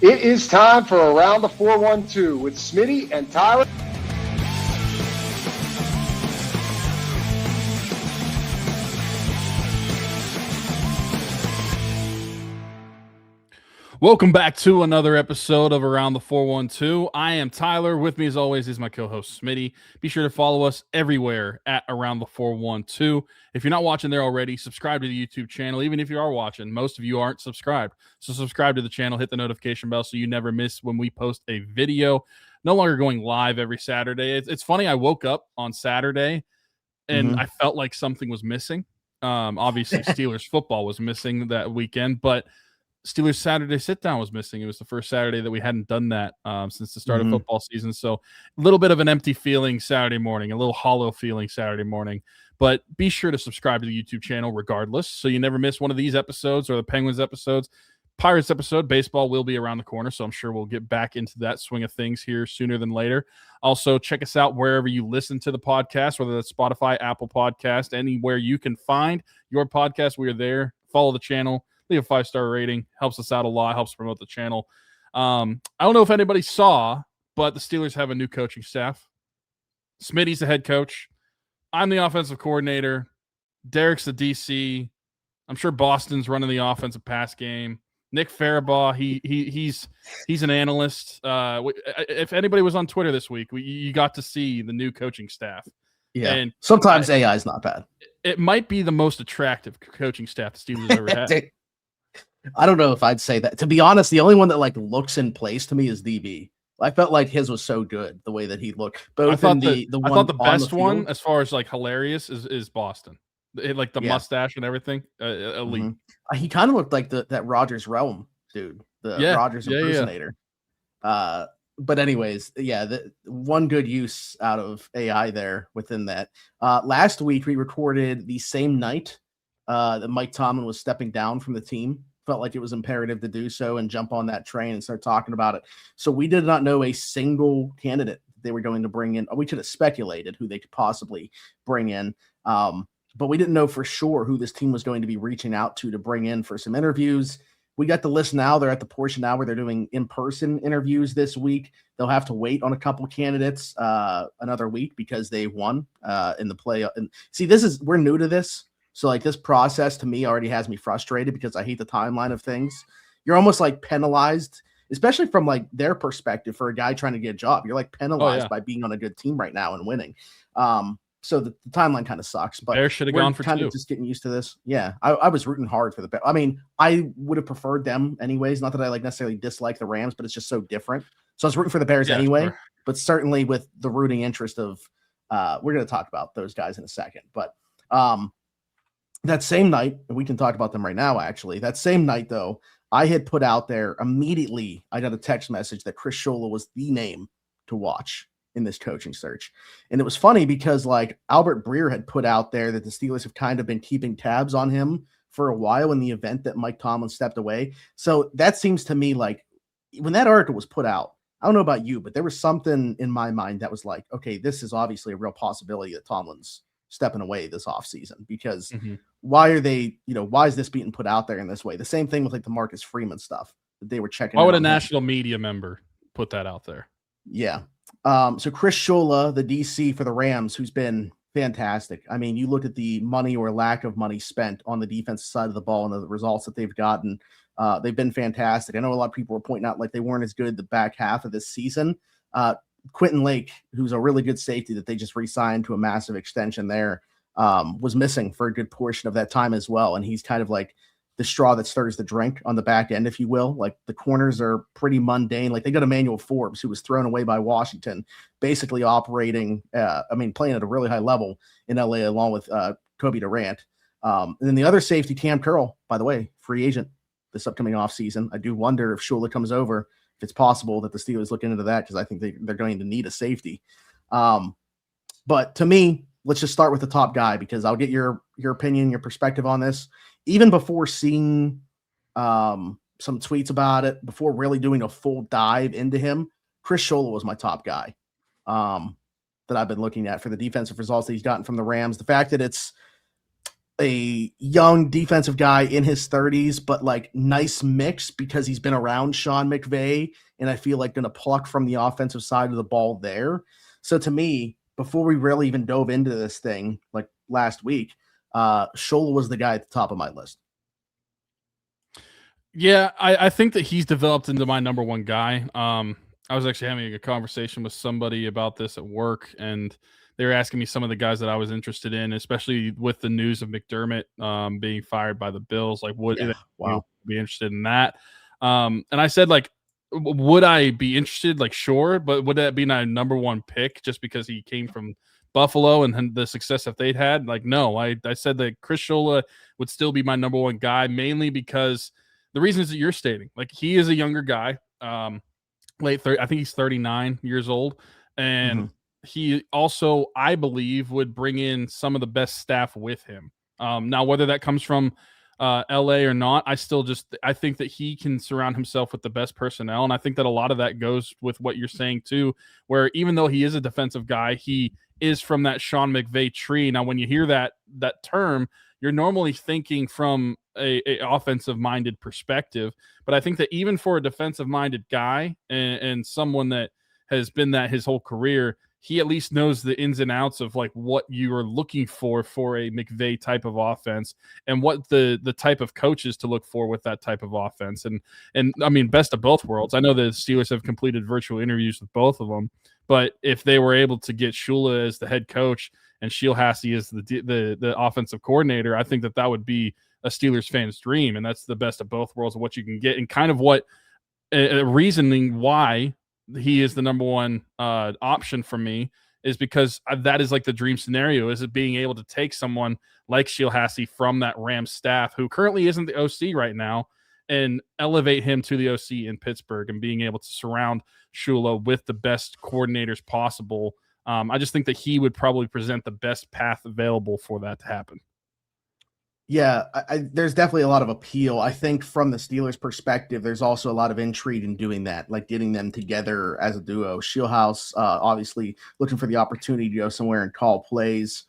It is time for Around the 412 with Smitty and Tyler. Welcome back to another episode of Around the 412. I am Tyler. With me, as always, is my co-host Smitty. Be sure to follow us everywhere at Around the 412. If you're not watching there already, subscribe to the YouTube channel. Even if you are watching, most of you aren't subscribed. So subscribe to the channel, hit the notification bell so you never miss when we post a video. No longer going live every Saturday. It's funny, I woke up on Saturday and I felt like something was missing. Obviously, Steelers football was missing that weekend, but Steelers Saturday sit-down was missing. It was the first Saturday that we hadn't done that since the start of football season. So a little bit of an empty feeling Saturday morning, a little hollow feeling Saturday morning. But be sure to subscribe to the YouTube channel regardless, so you never miss one of these episodes or the Penguins episodes. Pirates episode, baseball will be around the corner, so I'm sure we'll get back into that swing of things here sooner than later. Also, check us out wherever you listen to the podcast, whether that's Spotify, Apple Podcast, anywhere you can find your podcast. We are there. Follow the channel. Leave a 5-star rating. Helps us out a lot. Helps promote the channel. I don't know if anybody saw, but the Steelers have a new coaching staff. Smitty's the head coach. I'm the offensive coordinator. Derek's the DC. I'm sure Boston's running the offensive pass game. Nick Farabaugh, he's an analyst. If anybody was on Twitter this week, you got to see the new coaching staff. Yeah, and sometimes AI is not bad. It might be the most attractive coaching staff the Steelers ever had. I don't know if I'd say that. To be honest, the only one that like looks in place to me is DB. I felt like his was so good the way that he looked. I thought the best one, as far as like hilarious, is Boston. Like the mustache and everything, elite. He kind of looked like that Rogers Realm dude, the Rogers impersonator. Yeah. But anyways, the one good use out of AI there within that. Last week we recorded the same night that Mike Tomlin was stepping down from the team. Felt like it was imperative to do so and jump on that train and start talking about it. So we did not know a single candidate they were going to bring in. We could have speculated who they could possibly bring in, but we didn't know for sure who this team was going to be reaching out to bring in for some interviews. We got the list now. They're at the portion now where they're doing in-person interviews this week. They'll have to wait on a couple candidates another week because they won in the play. And see, we're new to this. So like this process to me already has me frustrated because I hate the timeline of things. You're almost like penalized, especially from like their perspective for a guy trying to get a job. You're like penalized by being on a good team right now and winning. So the timeline kind of sucks, but Bears should have gone for kind two. Of just getting used to this. Yeah, I was rooting hard for the Bears. I mean, I would have preferred them anyways. Not that I like necessarily dislike the Rams, but it's just so different. So I was rooting for the Bears anyway, but certainly with the rooting interest of we're going to talk about those guys in a second. But that same night, and we can talk about them right now, actually. That same night, though, I had put out there immediately, I got a text message that Chris Shula was the name to watch in this coaching search. And it was funny because, like, Albert Breer had put out there that the Steelers have kind of been keeping tabs on him for a while in the event that Mike Tomlin stepped away. So that seems to me like when that article was put out, I don't know about you, but there was something in my mind that was like, okay, this is obviously a real possibility that Tomlin's stepping away this offseason because why is this being put out there in this way? The same thing with like the Marcus Freeman stuff that they were checking. Why would a national media member put that out there? Yeah. So Chris Shula, the DC for the Rams, who's been fantastic. I mean, you look at the money or lack of money spent on the defensive side of the ball and the results that they've gotten. They've been fantastic. I know a lot of people were pointing out like they weren't as good the back half of this season. Quentin Lake, who's a really good safety that they just re-signed to a massive extension there, was missing for a good portion of that time as well. And he's kind of like the straw that stirs the drink on the back end, if you will. Like the corners are pretty mundane. Like they got Emmanuel Forbes, who was thrown away by Washington, basically operating, playing at a really high level in LA along with Kobe Durant. And then the other safety, Cam Curl, by the way, free agent this upcoming offseason. I do wonder if Shula comes over, if it's possible that the Steelers look into that, because I think they're going to need a safety. But to me, let's just start with the top guy, because I'll get your opinion, your perspective on this. Even before seeing some tweets about it, before really doing a full dive into him, Chris Shula was my top guy that I've been looking at for the defensive results that he's gotten from the Rams. The fact that it's a young defensive guy in his 30s, but like nice mix because he's been around Sean McVay, and I feel like going to pluck from the offensive side of the ball there. So to me, before we really even dove into this thing, like last week, Shula was the guy at the top of my list. Yeah, I think that he's developed into my number one guy. I was actually having a conversation with somebody about this at work, and they were asking me some of the guys that I was interested in, especially with the news of McDermott being fired by the Bills. Like, would you be interested in that? And I said, like, would I be interested? Like, sure, but would that be my number one pick just because he came from Buffalo and the success that they'd had? Like, no, I said that Chris Shula would still be my number one guy, mainly because the reasons that you're stating. Like, he is a younger guy, late 30, I think he's 39 years old, and he also, I believe, would bring in some of the best staff with him. Now, whether that comes from LA or not, I think that he can surround himself with the best personnel, and I think that a lot of that goes with what you're saying too, where even though he is a defensive guy, he is from that Sean McVay tree. Now, when you hear that term, you're normally thinking from a offensive minded perspective, but I think that even for a defensive minded guy and someone that has been that his whole career, he at least knows the ins and outs of like what you are looking for a McVay type of offense and what the type of coaches to look for with that type of offense. And I mean, best of both worlds. I know the Steelers have completed virtual interviews with both of them, but if they were able to get Shula as the head coach and Scheelhaase is the offensive coordinator, I think that would be a Steelers fan's dream, and that's the best of both worlds of what you can get, and kind of what reasoning why he is the number one option for me is because that is like the dream scenario, is it being able to take someone like Scheelhaase from that Rams staff who currently isn't the OC right now and elevate him to the OC in Pittsburgh and being able to surround Shula with the best coordinators possible. I just think that he would probably present the best path available for that to happen. Yeah, there's definitely a lot of appeal. I think from the Steelers' perspective, there's also a lot of intrigue in doing that, like getting them together as a duo. Scheelhaase, obviously looking for the opportunity to go somewhere and call plays,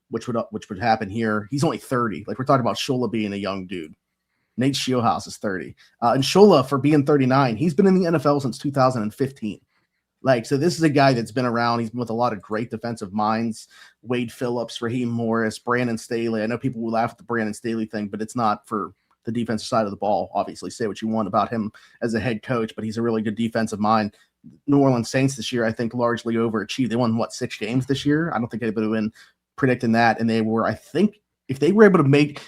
which would happen here. He's only 30. Like, we're talking about Shula being a young dude. Nate Scheelhaase is 30. And Shula, for being 39, he's been in the NFL since 2015. Like, so this is a guy that's been around. He's been with a lot of great defensive minds. Wade Phillips, Raheem Morris, Brandon Staley. I know people will laugh at the Brandon Staley thing, but it's not for the defensive side of the ball. Obviously, say what you want about him as a head coach, but he's a really good defensive mind. New Orleans Saints this year, I think, largely overachieved. They won, 6 games this year? I don't think anybody would have been predicting that. And they were, I think, if they were able to make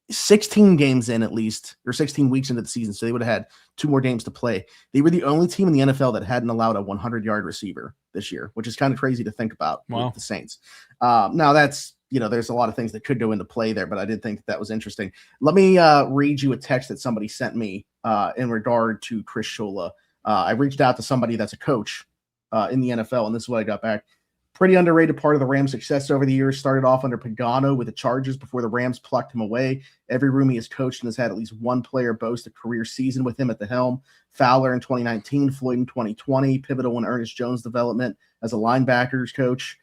16 games in at least, or 16 weeks into the season, so they would have had 2 more games to play. They were the only team in the NFL that hadn't allowed a 100-yard receiver this year, which is kind of crazy to think about with the Saints. Now that's, there's a lot of things that could go into play there, but I did think that was interesting. Let me read you a text that somebody sent me in regard to Chris Shula. I reached out to somebody that's a coach in the NFL, and this is what I got back. Pretty underrated part of the Rams' success over the years. Started off under Pagano with the Chargers before the Rams plucked him away. Every room he has coached and has had at least one player boast a career season with him at the helm. Fowler in 2019, Floyd in 2020, pivotal in Ernest Jones' development as a linebackers coach.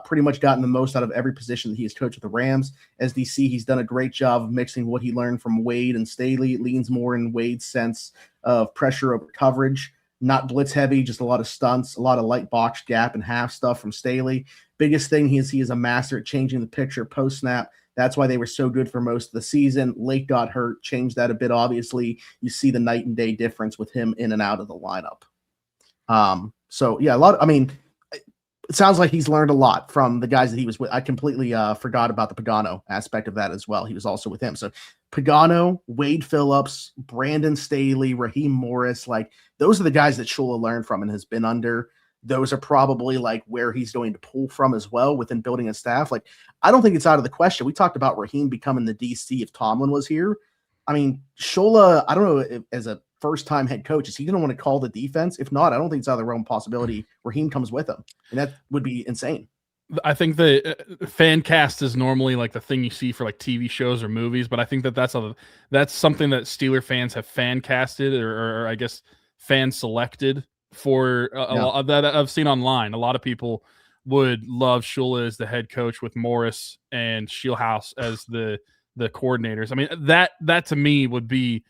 Pretty much gotten the most out of every position that he has coached with the Rams. As DC, he's done a great job of mixing what he learned from Wade and Staley. It leans more in Wade's sense of pressure over coverage. Not blitz heavy, just a lot of stunts, a lot of light box gap and half stuff from Staley. Biggest thing he is a master at changing the picture post snap. That's why they were so good for most of the season. Lake got hurt, changed that a bit. Obviously, you see the night and day difference with him in and out of the lineup. So yeah, it sounds like he's learned a lot from the guys that he was with. I completely forgot about the Pagano aspect of that as well. He was also with him. So Pagano, Wade Phillips, Brandon Staley, Raheem Morris, like those are the guys that Shula learned from and has been under. Those are probably like where he's going to pull from as well within building a staff. Like, I don't think it's out of the question. We talked about Raheem becoming the DC if Tomlin was here. I mean, Shula, I don't know if, as a first-time head coach, is he going to want to call the defense? If not, I don't think it's out of the realm of possibility Raheem comes with him, and that would be insane. I think the fan cast is normally like the thing you see for like TV shows or movies, but I think that's something that Steeler fans have fan casted or I guess fan selected for a lot that I've seen online. A lot of people would love Shula as the head coach with Morris and Scheelhaase as the coordinators. I mean, that to me would be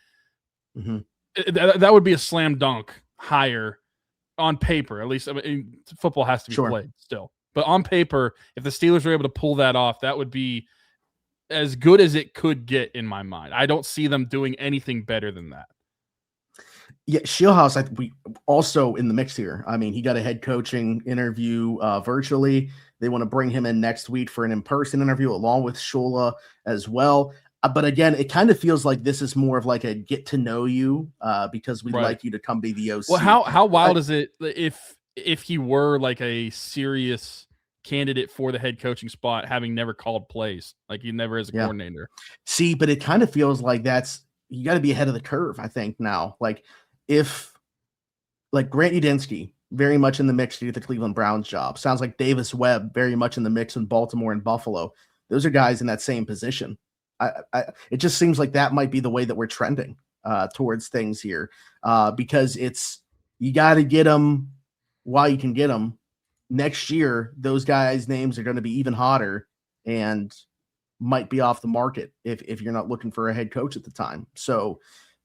that would be a slam dunk hire on paper. At least, I mean, football has to be played still, but on paper, if the Steelers were able to pull that off, that would be as good as it could get in my mind. I don't see them doing anything better than that. Yeah, Scheelhaase, we also in the mix here. I mean, he got a head coaching interview virtually. They want to bring him in next week for an in-person interview along with Shula as well. But again, it kind of feels like this is more of like a get to know you because we'd like you to come be the OC. Well, how wild is it if he were like a serious candidate for the head coaching spot, having never called plays, like he never as a coordinator? See, but it kind of feels like you got to be ahead of the curve, I think, now. Like if like Grant Udinski very much in the mix to get the Cleveland Browns job. Sounds like Davis Webb very much in the mix in Baltimore and Buffalo. Those are guys in that same position. It just seems like that might be the way that we're trending towards things here because you got to get them while you can get them. Next year, those guys' names are going to be even hotter and might be off the market if you're not looking for a head coach at the time. So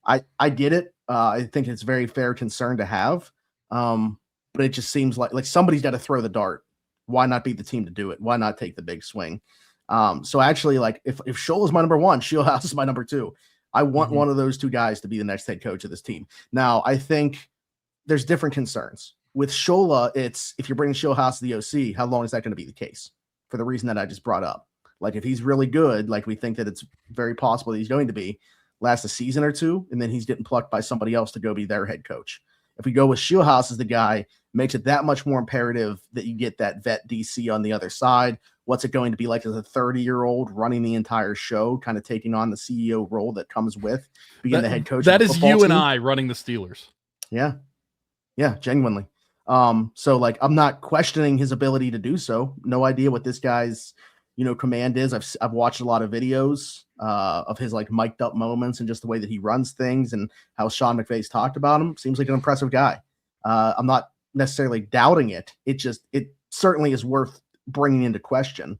I get it. I think it's a very fair concern to have. But it just seems like somebody's got to throw the dart. Why not be the team to do it? Why not take the big swing? So actually, like if Scholl is my number one, Scheelhaase is my number two. I want one of those two guys to be the next head coach of this team. Now, I think there's different concerns. With Shula, it's if you're bringing Scheelhaase to the OC, how long is that going to be the case? For the reason that I just brought up. Like if he's really good, like we think that it's very possible that he's going to be, last a season or two, and then he's getting plucked by somebody else to go be their head coach. If we go with Scheelhaase as the guy, makes it that much more imperative that you get that vet DC on the other side. What's it going to be like as a 30-year-old running the entire show, kind of taking on the CEO role that comes with being the head coach? That is you team. And I running the Steelers. Yeah. Yeah, genuinely. So like I'm not questioning his ability to do so. No idea what this guy's, command is. I've watched a lot of videos of his like mic'd up moments and just the way that he runs things and how Sean McVay's talked about him. Seems like an impressive guy. I'm not necessarily doubting it. It certainly is worth bringing into question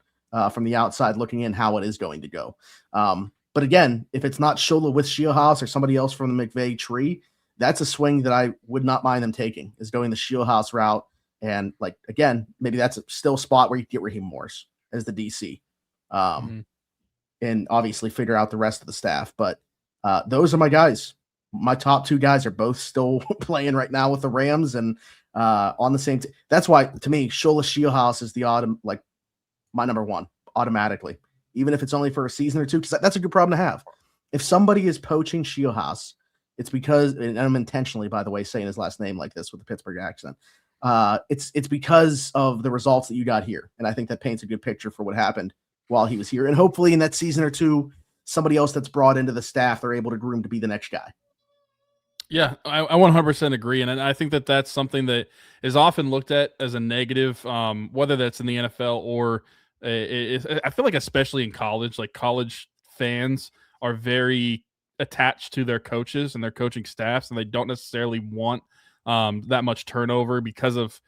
from the outside looking in how it is going to go. But again, if it's not Shula with Scheelhaase or somebody else from the McVay tree, that's a swing that I would not mind them taking, is going the Scheelhaase route. And like, again, maybe that's still a spot where you get Raheem Morris as the DC and obviously figure out the rest of the staff. But those are my guys. My top two guys are both still playing right now with the Rams and on the same team. That's why, to me, Scheelhaase is my number one automatically, even if it's only for a season or two, because that's a good problem to have. If somebody is poaching Scheelhaase, it's because, and I'm intentionally, by the way, saying his last name like this with the Pittsburgh accent. It's because of the results that you got here. And I think that paints a good picture for what happened while he was here. And hopefully in that season or two, somebody else that's brought into the staff, they're able to groom to be the next guy. Yeah, I 100% agree. And I think that that's something that is often looked at as a negative, whether that's in the NFL or I feel like especially in college, like college fans are very attached to their coaches and their coaching staffs, and they don't necessarily want that much turnover because of,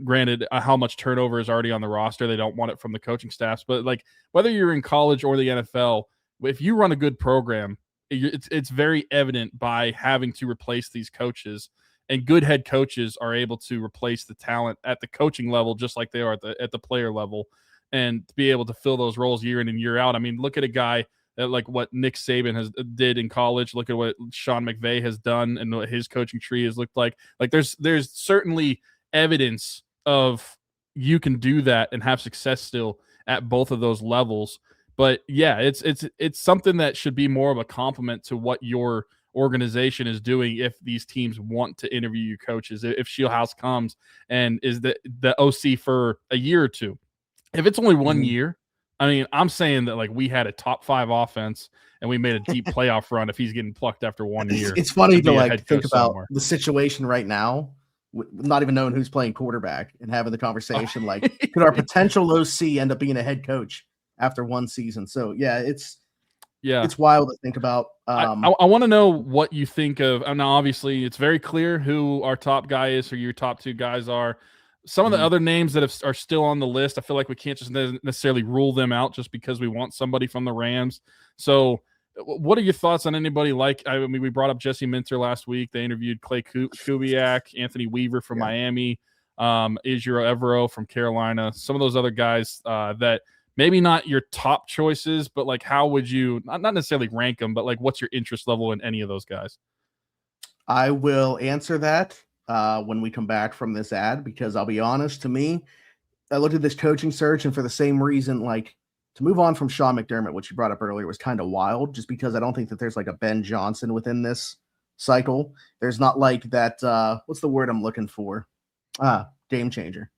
granted, how much turnover is already on the roster. They don't want it from the coaching staffs. But like whether you're in college or the NFL, if you run a good program, it's very evident by having to replace these coaches, and good head coaches are able to replace the talent at the coaching level just like they are at the player level, and to be able to fill those roles year in and year out. I mean, look at a guy like what Nick Saban did in college. Look at what Sean McVay has done and what his coaching tree has looked like. Like there's certainly evidence of you can do that and have success still at both of those levels. But yeah, it's something that should be more of a compliment to what your organization is doing if these teams want to interview you coaches. If Scheelhaase comes and is the OC for a year or two. If it's only 1 year, I'm saying that like we had a top 5 offense and we made a deep playoff run if he's getting plucked after 1 year. It's funny to like think about the situation right now, not even knowing who's playing quarterback and having the conversation like, could our potential OC end up being a head coach after one season? So yeah, it's wild to think about. I want to know what you think of. Now, obviously, it's very clear who our top guy is, who your top two guys are. some of the other names that are still on the list, I feel like we can't just necessarily rule them out just because we want somebody from the Rams. So what are your thoughts on anybody we brought up Jesse Minter last week. They interviewed Clay Kubiak, Anthony Weaver from Miami, Ejiro Evero from Carolina, some of those other guys that maybe not your top choices, but like how would you not necessarily rank them, but like what's your interest level in any of those guys? I will answer that when we come back from this ad, because I'll be honest, to me, I looked at this coaching search, and for the same reason, like to move on from Sean McDermott, which you brought up earlier, was kind of wild, just because I don't think that there's like a Ben Johnson within this cycle. There's not like that. What's the word I'm looking for? Game changer.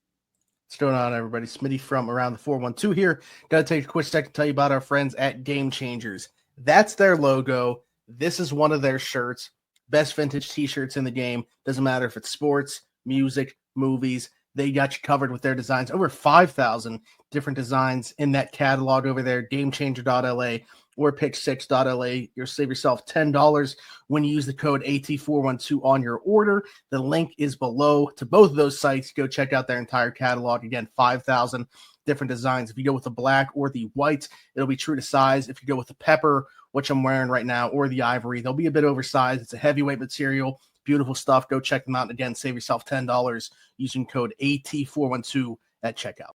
What's going on, everybody? Smitty from Around the 412 here. Gotta take a quick second to tell you about our friends at Game Changers. That's their logo. This is one of their shirts. Best vintage t-shirts in the game. Doesn't matter if it's sports, music, movies. They got you covered with their designs. Over 5,000 different designs in that catalog over there. GameChanger.la or Pick6.la. You'll save yourself $10 when you use the code AT412 on your order. The link is below to both of those sites. Go check out their entire catalog. Again, 5,000 different designs. If you go with the black or the white, it'll be true to size. If you go with the pepper, which I'm wearing right now, or the ivory, they'll be a bit oversized. It's a heavyweight material. Beautiful stuff. Go check them out. And again, save yourself $10 using code AT412 at checkout.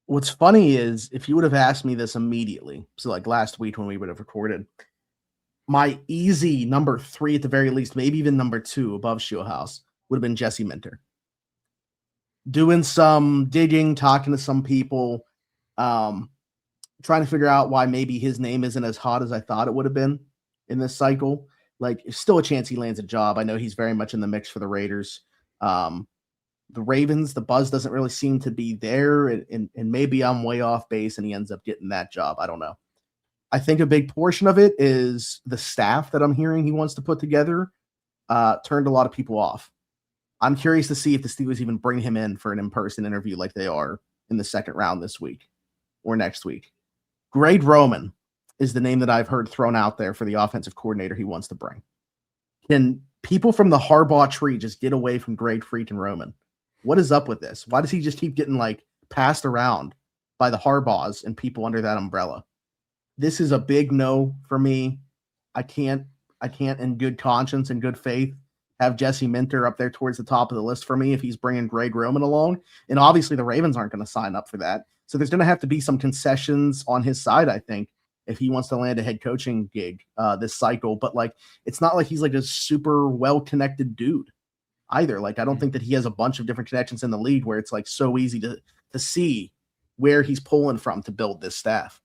What's funny is if you would have asked me this immediately, so like last week when we would have recorded, my easy number 3 at the very least, maybe even number 2 above Scheelhaase would have been Jesse Minter. Doing some digging, talking to some people, trying to figure out why maybe his name isn't as hot as I thought it would have been in this cycle. Like, still a chance he lands a job. I know he's very much in the mix for the Raiders. The Ravens, the buzz doesn't really seem to be there, and maybe I'm way off base and he ends up getting that job. I don't know. I think a big portion of it is the staff that I'm hearing he wants to put together turned a lot of people off. I'm curious to see if the Steelers even bring him in for an in-person interview like they are in the second round this week or next week. Greg Roman is the name that I've heard thrown out there for the offensive coordinator he wants to bring. Can people from the Harbaugh tree just get away from Greg freaking Roman? What is up with this? Why does he just keep getting like passed around by the Harbaughs and people under that umbrella? This is a big no for me. I can't in good conscience and good faith have Jesse Minter up there towards the top of the list for me if he's bringing Greg Roman along. And obviously the Ravens aren't going to sign up for that. So there's going to have to be some concessions on his side, I think, if he wants to land a head coaching gig this cycle. But like, it's not like he's like a super well-connected dude either. Like, I don't think that he has a bunch of different connections in the league where it's like so easy to see where he's pulling from to build this staff.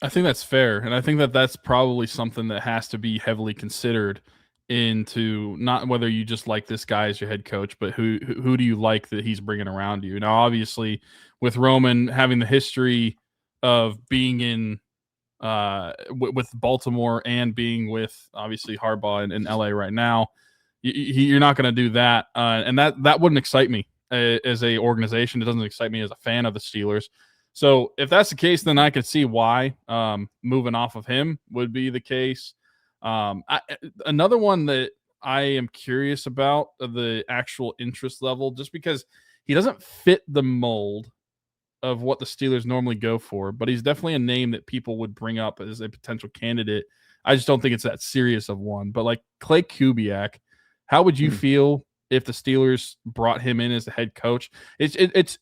I think that's fair. And I think that that's probably something that has to be heavily considered into not whether you just like this guy as your head coach, but who do you like that he's bringing around you? Now, obviously with Roman having the history of being in with Baltimore and being with obviously Harbaugh in LA right now, you're not going to do that. And that wouldn't excite me as a organization. It doesn't excite me as a fan of the Steelers. So if that's the case, then I could see why moving off of him would be the case. Another one that I am curious about the actual interest level, just because he doesn't fit the mold of what the Steelers normally go for, but he's definitely a name that people would bring up as a potential candidate. I just don't think it's that serious of one. But like Clay Kubiak, how would you feel if the Steelers brought him in as the head coach?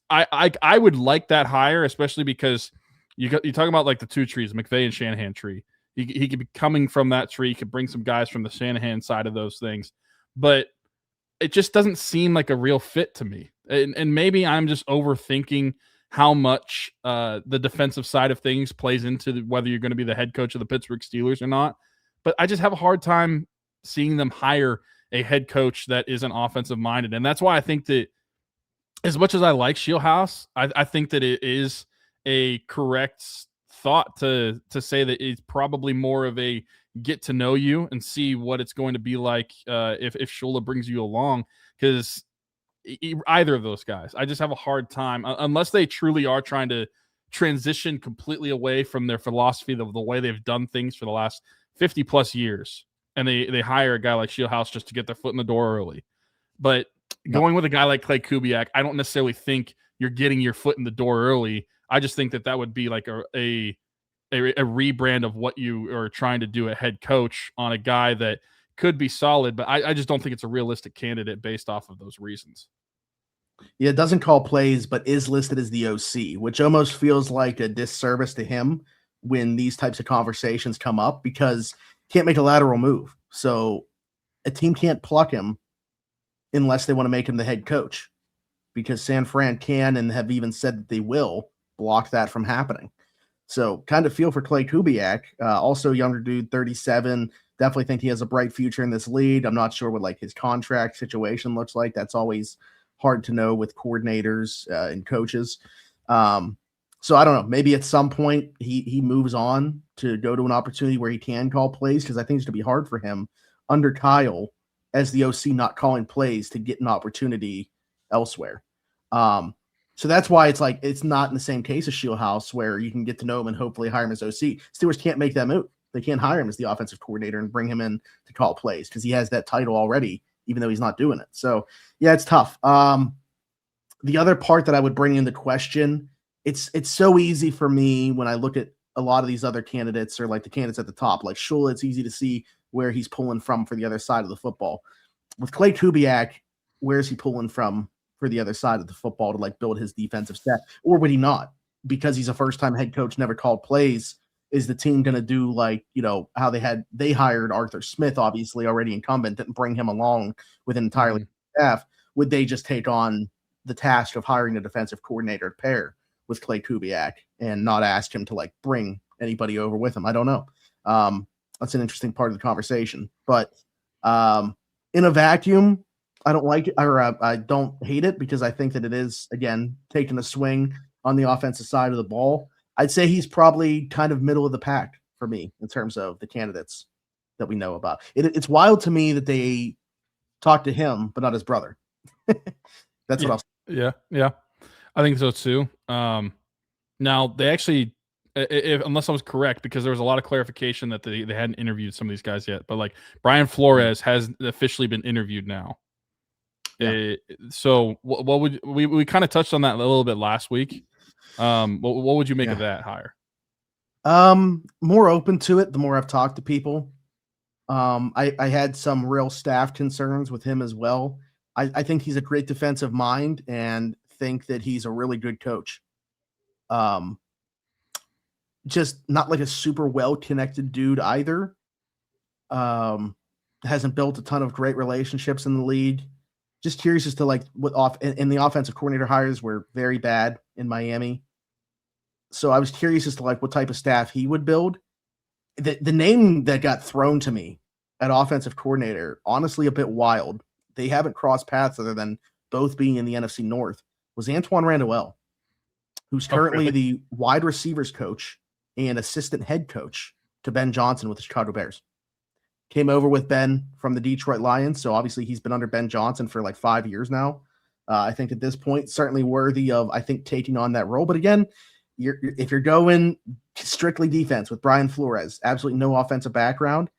I would like that hire, especially because you talk about like the two trees, McVay and Shanahan tree. He could be coming from that tree. He could bring some guys from the Shanahan side of those things, but it just doesn't seem like a real fit to me. And maybe I'm just overthinking how much the defensive side of things plays into whether you're going to be the head coach of the Pittsburgh Steelers or not. But I just have a hard time seeing them hire a head coach that isn't offensive minded. And that's why I think that as much as I like Scheelhaase, I think that it is a correct thought to say that it's probably more of a get to know you and see what it's going to be like if Shula brings you along, because either of those guys, I just have a hard time unless they truly are trying to transition completely away from their philosophy of the way they've done things for the last 50 plus years. And they hire a guy like Scheelhaase just to get their foot in the door early. But going with a guy like Clay Kubiak, I don't necessarily think you're getting your foot in the door early. I just think that would be like a rebrand of what you are trying to do at head coach on a guy that could be solid, but I just don't think it's a realistic candidate based off of those reasons. Yeah, it doesn't call plays, but is listed as the OC, which almost feels like a disservice to him when these types of conversations come up because he can't make a lateral move. So a team can't pluck him unless they want to make him the head coach because San Fran can and have even said that they will block that from happening. So kind of feel for Clay Kubiak, also younger dude, 37. Definitely think he has a bright future in this league. I'm not sure what like his contract situation looks like. That's always hard to know with coordinators and coaches. So I don't know. Maybe at some point he moves on to go to an opportunity where he can call plays because I think it's going to be hard for him under Kyle as the OC not calling plays to get an opportunity elsewhere. So that's why it's like it's not in the same case as Scheelhaase where you can get to know him and hopefully hire him as OC. Steelers can't make that move. They can't hire him as the offensive coordinator and bring him in to call plays because he has that title already, even though he's not doing it. So, yeah, it's tough. The other part that I would bring into question, it's so easy for me when I look at a lot of these other candidates or like the candidates at the top, like Shula, it's easy to see where he's pulling from for the other side of the football. With Clay Kubiak, where is he pulling from for the other side of the football to like build his defensive staff, or would he not? Because he's a first-time head coach, never called plays. Is the team going to do like, how they hired Arthur Smith, obviously already incumbent, didn't bring him along with an entirely staff. Would they just take on the task of hiring a defensive coordinator to pair with Clay Kubiak and not ask him to like bring anybody over with him? I don't know. That's an interesting part of the conversation, but in a vacuum, I don't like it, or I don't hate it because I think that it is, again, taking a swing on the offensive side of the ball. I'd say he's probably kind of middle of the pack for me in terms of the candidates that we know about. It's wild to me that they talked to him, but not his brother. That's what I'll say. Yeah. I think so too. Now, they actually, unless I was correct, because there was a lot of clarification that they hadn't interviewed some of these guys yet, but like Brian Flores has officially been interviewed now. Yeah. So what would we kind of touched on that a little bit last week. What would you make of that hire? More open to it the more I've talked to people. I had some real staff concerns with him as well. I think he's a great defensive mind and think that he's a really good coach. Just not like a super well-connected dude either. Hasn't built a ton of great relationships in the league. Just curious as to like and the offensive coordinator hires were very bad in Miami. So I was curious as to like what type of staff he would build. The name that got thrown to me at offensive coordinator, honestly, a bit wild. They haven't crossed paths other than both being in the NFC North, was Antoine Randall, who's currently the wide receivers coach and assistant head coach to Ben Johnson with the Chicago Bears. Came over with Ben from the Detroit Lions, so obviously he's been under Ben Johnson for like 5 years now. I think at this point, certainly worthy of, I think, taking on that role. But again, if you're going strictly defense with Brian Flores, absolutely no offensive background,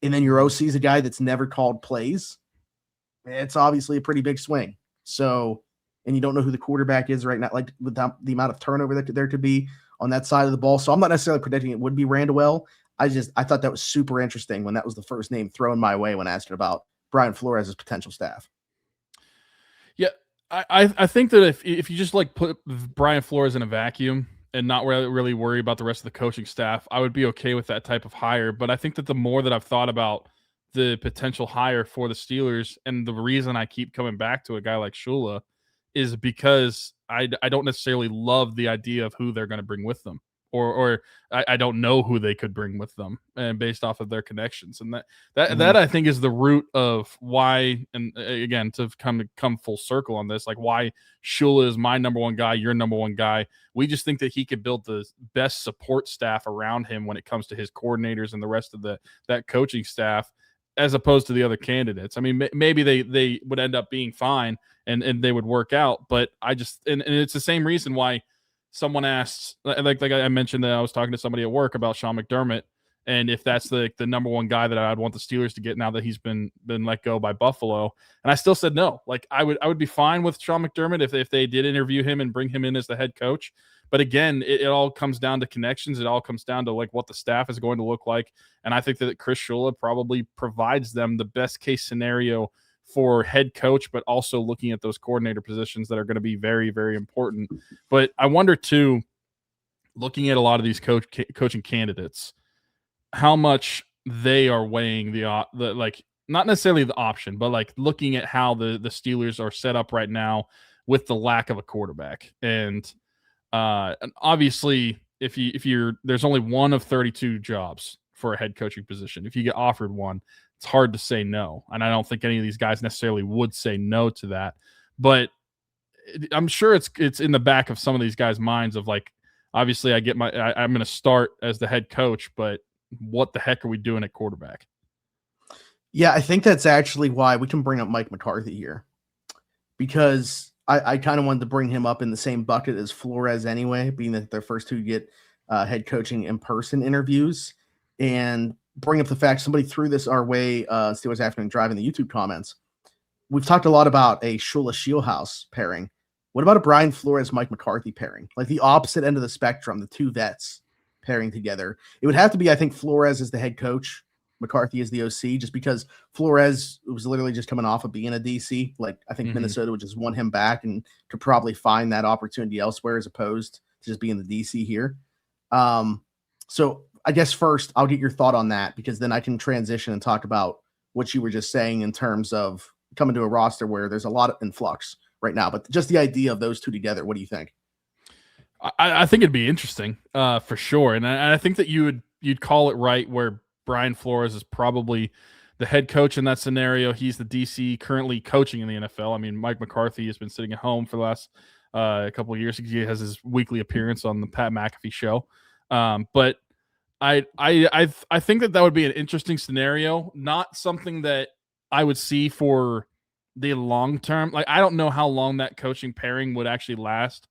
and then your OC is a guy that's never called plays, it's obviously a pretty big swing. So, and you don't know who the quarterback is right now, like without the amount of turnover that there could be on that side of the ball. So I'm not necessarily predicting it would be Randall. I thought that was super interesting when that was the first name thrown my way when asking about Brian Flores' potential staff. Yeah, I think that if you just like put Brian Flores in a vacuum and not really worry about the rest of the coaching staff, I would be okay with that type of hire. But I think that the more that I've thought about the potential hire for the Steelers, and the reason I keep coming back to a guy like Shula is because I don't necessarily love the idea of who they're going to bring with them. Or I don't know who they could bring with them, and based off of their connections, and that I think is the root of why. And again, to come full circle on this, like why Shula is my number one guy, your number one guy. We just think that he could build the best support staff around him when it comes to his coordinators and the rest of that coaching staff, as opposed to the other candidates. I mean, maybe they would end up being fine and they would work out, but I just and it's the same reason why. Someone asked, like I mentioned that I was talking to somebody at work about Sean McDermott, And if that's the number one guy that I'd want the Steelers to get now that he's been let go by Buffalo. And I still said no. Like I would be fine with Sean McDermott if they did interview him and bring him in as the head coach. But again, it all comes down to connections. It all comes down to like what the staff is going to look like. And I think that Chris Shula probably provides them the best case scenario for head coach, but also looking at those coordinator positions that are going to be very, very important. But I wonder too, looking at a lot of these coaching candidates, how much they are weighing the like not necessarily the option, but like looking at how the Steelers are set up right now with the lack of a quarterback. And obviously if you're there's only one of 32 jobs for a head coaching position. If you get offered one, it's hard to say no. And I don't think any of these guys necessarily would say no to that. But I'm sure it's in the back of some of these guys' minds of like, obviously I'm going to start as the head coach, but what the heck are we doing at quarterback? Yeah, I think that's actually why we can bring up Mike McCarthy here, because I kind of wanted to bring him up in the same bucket as Flores anyway, being that they're first to get head coaching in-person interviews, and bring up the fact somebody threw this our way, Steelers Afternoon Drive in the YouTube comments. We've talked a lot about a Shula Scheelhaase pairing. What about a Brian Flores Mike McCarthy pairing? Like the opposite end of the spectrum, the two vets pairing together. It would have to be, I think, Flores as the head coach, McCarthy as the OC, just because Flores was literally just coming off of being a DC. Like I think Minnesota would just want him back and could probably find that opportunity elsewhere as opposed to just being the DC here. So I guess first I'll get your thought on that, because then I can transition and talk about what you were just saying in terms of coming to a roster where there's a lot of influx right now. But just the idea of those two together, what do you think? I think it'd be interesting for sure. And I think that you'd call it right where Brian Flores is probably the head coach in that scenario. He's the DC currently coaching in the NFL. I mean, Mike McCarthy has been sitting at home for the last couple of years. He has his weekly appearance on the Pat McAfee show. But I think that would be an interesting scenario, not something that I would see for the long term. Like, I don't know how long that coaching pairing would actually last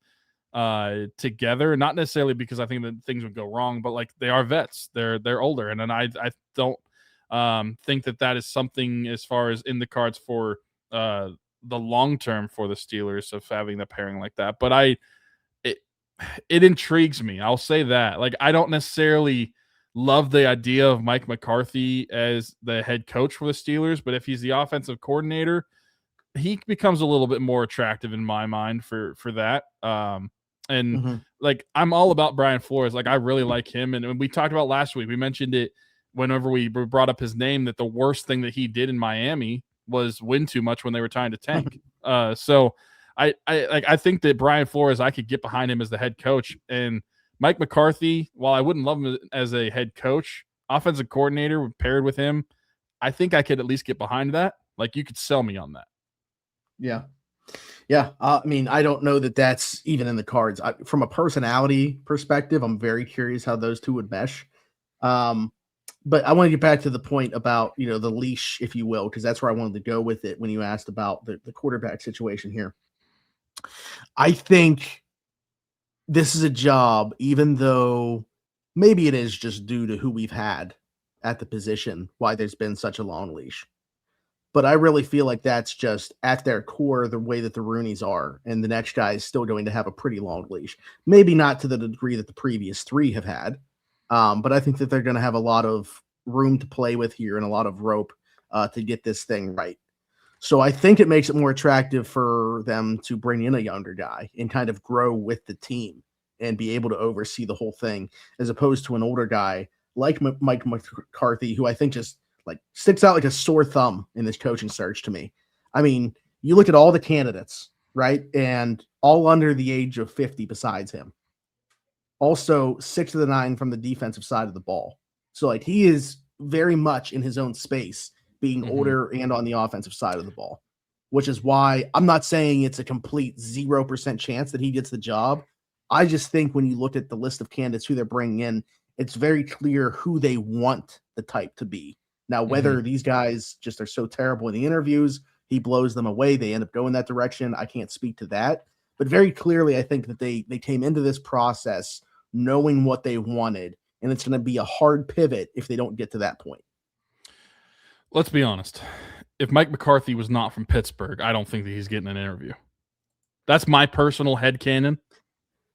together, not necessarily because I think that things would go wrong, but like they are vets, they're older, and then I don't think that is something as far as in the cards for the long term for the Steelers of having the pairing like that. But it intrigues me, I'll say that. Like, I don't necessarily love the idea of Mike McCarthy as the head coach for the Steelers, but if he's the offensive coordinator, he becomes a little bit more attractive in my mind for that. Like, I'm all about Brian Flores. Like, I really like him. And we talked about last week, we mentioned it whenever we brought up his name, that the worst thing that he did in Miami was win too much when they were trying to tank. So I think that Brian Flores, I could get behind him as the head coach. And Mike McCarthy, while I wouldn't love him as a head coach, offensive coordinator paired with him, I think I could at least get behind that. Like, you could sell me on that. Yeah. Yeah. I mean, I don't know that that's even in the cards. From a personality perspective, I'm very curious how those two would mesh. But I want to get back to the point about, the leash, if you will, because that's where I wanted to go with it when you asked about the quarterback situation here. I think this is a job, even though maybe it is just due to who we've had at the position, why there's been such a long leash. But I really feel like that's just at their core, the way that the Rooneys are. And the next guy is still going to have a pretty long leash. Maybe not to the degree that the previous three have had. But I think that they're going to have a lot of room to play with here and a lot of rope to get this thing right. So I think it makes it more attractive for them to bring in a younger guy and kind of grow with the team and be able to oversee the whole thing, as opposed to an older guy like Mike McCarthy, who I think just sticks out like a sore thumb in this coaching search to me. I mean, you look at all the candidates, right? And all under the age of 50 besides him. Also 6 of the 9 from the defensive side of the ball. So he is very much in his own space, being older and on the offensive side of the ball, which is why I'm not saying it's a complete 0% chance that he gets the job. I just think when you look at the list of candidates who they're bringing in, it's very clear who they want the type to be. Now, whether these guys just are so terrible in the interviews, he blows them away, they end up going that direction, I can't speak to that. But very clearly, I think that they came into this process knowing what they wanted and it's going to be a hard pivot if they don't get to that point. Let's be honest. If Mike McCarthy was not from Pittsburgh, I don't think that he's getting an interview. That's my personal headcanon.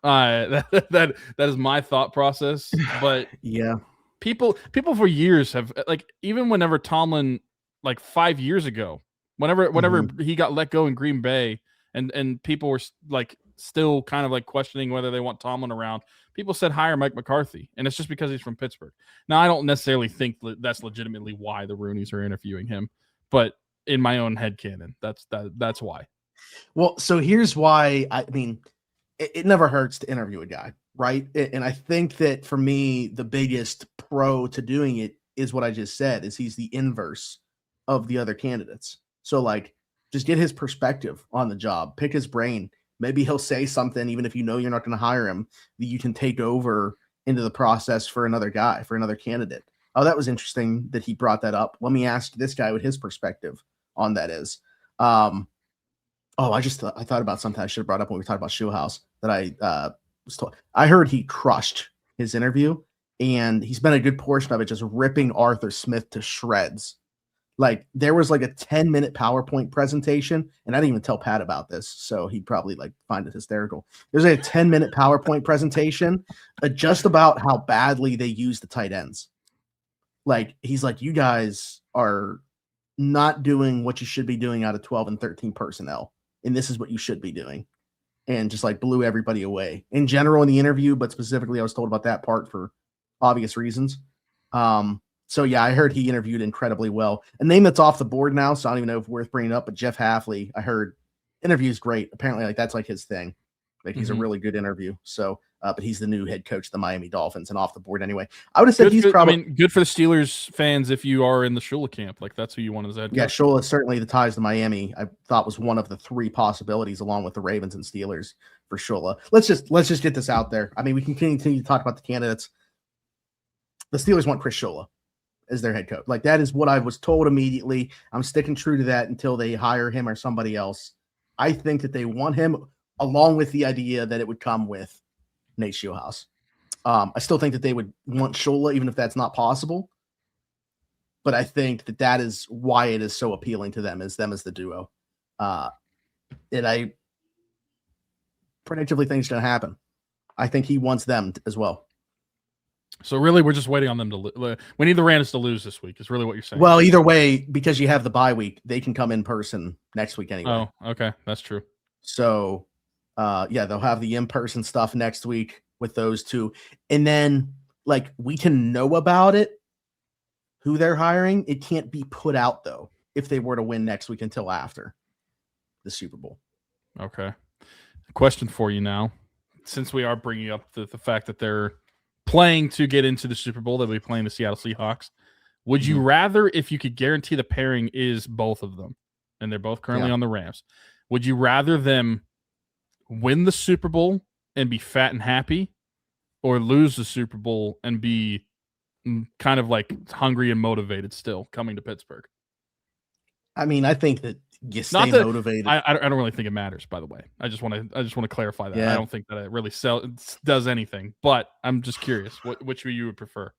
That is my thought process. But yeah, people for years have, like, even whenever Tomlin, like 5 years ago, whenever he got let go in Green Bay, and people were like still kind of like questioning whether they want Tomlin around, people said hire Mike McCarthy, and it's just because he's from Pittsburgh. Now, I don't necessarily think that's legitimately why the Rooneys are interviewing him, but in my own headcanon, that's why. Well, so here's why. I mean, it never hurts to interview a guy, right? And I think that for me, the biggest pro to doing it is what I just said, is he's the inverse of the other candidates. So, like, just get his perspective on the job, pick his brain. Maybe he'll say something, even if you know you're not going to hire him, that you can take over into the process for another guy, for another candidate. Oh, that was interesting that he brought that up. Let me ask this guy what his perspective on that is. I thought about something I should have brought up when we talked about Scheelhaase that I was told. I heard he crushed his interview, and he spent a good portion of it just ripping Arthur Smith to shreds. Like, there was like a 10-minute PowerPoint presentation, and I didn't even tell Pat about this, so he'd probably like find it hysterical. There's a 10-minute PowerPoint presentation just about how badly they use the tight ends. Like, he's like, you guys are not doing what you should be doing out of 12 and 13 personnel, and this is what you should be doing, and just like blew everybody away in general in the interview, but specifically I was told about that part for obvious reasons. So yeah, I heard he interviewed incredibly well. A name that's off the board now, so I don't even know if it's worth bringing up, but Jeff Hafley, I heard interviews great. Apparently, like, that's like his thing. Like, he's a really good interview. So, but he's the new head coach of the Miami Dolphins and off the board anyway. I would have said he's probably good for the Steelers fans if you are in the Shula camp. Like, that's who you want as head coach. Yeah, Shula, certainly the ties to Miami, I thought was one of the three possibilities, along with the Ravens and Steelers, for Shula. Let's just get this out there. I mean, we can continue to talk about the candidates. The Steelers want Chris Shula as their head coach. Like, that is what I was told immediately. I'm sticking true to that until they hire him or somebody else. I think that they want him, along with the idea that it would come with Nate Scheelhaase. I still think that they would want Shula, even if that's not possible. But I think that is why it is so appealing to them as the duo. And I predictably think it's going to happen. I think he wants them as well. So really, we're just waiting on them to we need the Rams to lose this week, is really what you're saying. Well, either way, because you have the bye week, they can come in person next week anyway. Oh, okay. That's true. So, yeah, they'll have the in-person stuff next week with those two. And then, like, we can know about it, who they're hiring. It can't be put out, though, if they were to win next week until after the Super Bowl. Okay. Question for you now. Since we are bringing up the fact that they're playing to get into the Super Bowl, they'll be playing the Seattle Seahawks. Would you rather, if you could guarantee the pairing is both of them, and they're both currently on the Rams, would you rather them win the Super Bowl and be fat and happy, or lose the Super Bowl and be kind of like hungry and motivated still coming to Pittsburgh? I mean, I think that you stay motivated. I don't really think it matters, by the way. I just want to clarify that. Yeah. I don't think that it really does anything, but I'm just curious which you would prefer.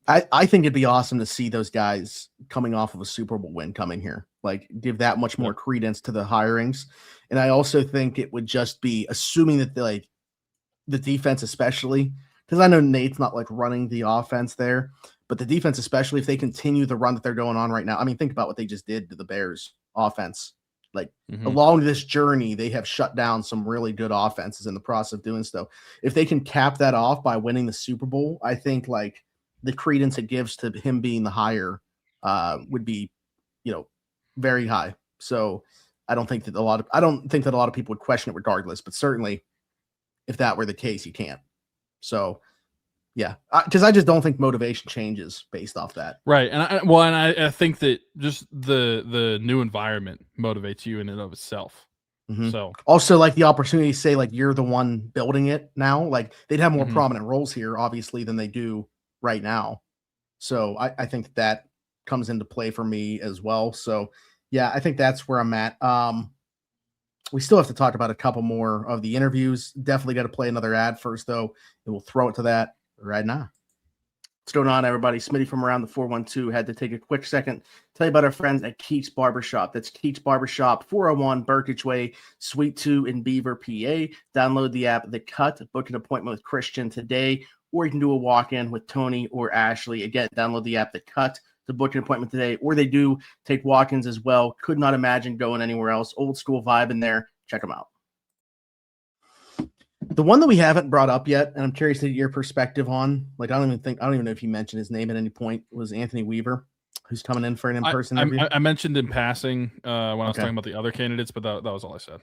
I think it'd be awesome to see those guys coming off of a Super Bowl win coming here, like, give that much more credence to the hirings. And I also think it would just be, assuming that the defense, especially, because I know Nate's not like running the offense there, but the defense, especially if they continue the run that they're going on right now. I mean, think about what they just did to the Bears offense. Like, along this journey, they have shut down some really good offenses in the process of doing so. If they can cap that off by winning the Super Bowl, I think, like, the credence it gives to him being the hire would be, very high. So I don't think that a lot of people would question it regardless, but certainly if that were the case, you can't. So yeah, because I just don't think motivation changes based off that. Right. And I think that just the new environment motivates you in and of itself. So also, like, the opportunity to say, like, you're the one building it now, like, they'd have more prominent roles here, obviously, than they do right now. So I think that comes into play for me as well. So yeah, I think that's where I'm at. We still have to talk about a couple more of the interviews. Definitely got to play another ad first, though, and we'll throw it to that right now. What's going on, everybody? Smitty from Around the 412 had to take a quick second to tell you about our friends at Keek's Barbershop. That's Keek's Barbershop, 401 Burkage Way, Suite 2 in Beaver, PA. Download the app, The Cut, book an appointment with Christian today, or you can do a walk-in with Tony or Ashley. Again, download the app, The Cut, to book an appointment today, or they do take walk-ins as well. Could not imagine going anywhere else. Old school vibe in there. Check them out. The one that we haven't brought up yet, and I'm curious to get your perspective on, I don't even know if you mentioned his name at any point, was Anthony Weaver, who's coming in for an in-person interview. I mentioned in passing when I was talking about the other candidates, but that was all I said.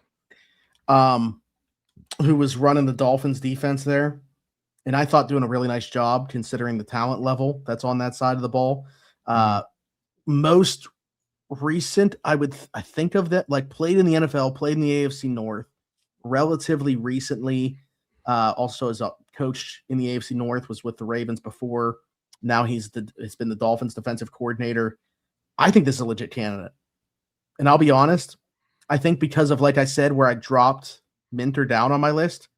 Who was running the Dolphins defense there, and I thought doing a really nice job considering the talent level that's on that side of the ball. Most recent, I think of that, played in the NFL, played in the AFC North, relatively recently, also as a coach in the AFC North, was with the Ravens before. Now it's been the Dolphins defensive coordinator. I think this is a legit candidate. And I'll be honest, I think because of, like I said, where I dropped Minter down on my list,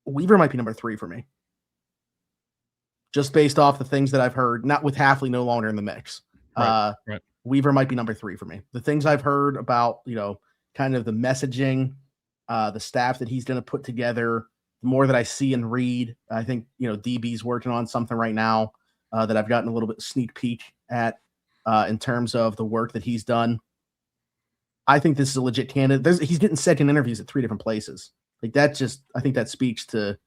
Weaver might be number 3 for me. Just based off the things that I've heard, not with Hafley no longer in the mix. Right. Weaver might be number 3 for me. The things I've heard about, kind of the messaging, the staff that he's going to put together, the more that I see and read, I think, DB's working on something right now that I've gotten a little bit sneak peek at in terms of the work that he's done. I think this is a legit candidate. He's getting second interviews at 3 different places. I think that speaks to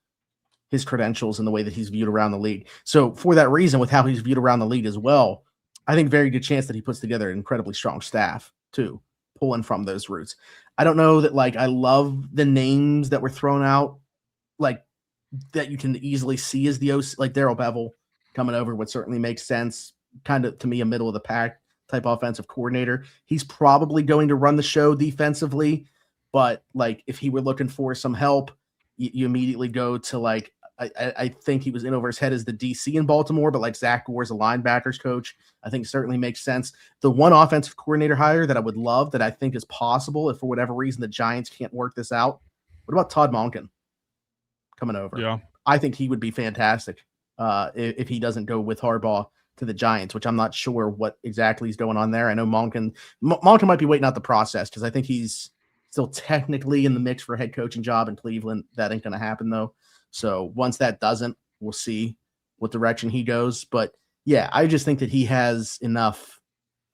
his credentials and the way that he's viewed around the league. So for that reason, with how he's viewed around the league as well, I think very good chance that he puts together an incredibly strong staff too, pulling from those roots. I don't know that I love the names that were thrown out, that you can easily see as the OC, like Darrell Bevel coming over would certainly make sense. Kind of, to me, a middle of the pack type offensive coordinator. He's probably going to run the show defensively, but if he were looking for some help, you immediately go to I think he was in over his head as the DC in Baltimore, but Zach Gore's a linebackers coach. I think certainly makes sense. The one offensive coordinator hire that I would love, that I think is possible, if for whatever reason the Giants can't work this out, what about Todd Monken coming over? Yeah, I think he would be fantastic if he doesn't go with Harbaugh to the Giants, which I'm not sure what exactly is going on there. I know Monken might be waiting out the process because I think he's still technically in the mix for a head coaching job in Cleveland. That ain't going to happen though. So once that doesn't, we'll see what direction he goes. But yeah, I just think that he has enough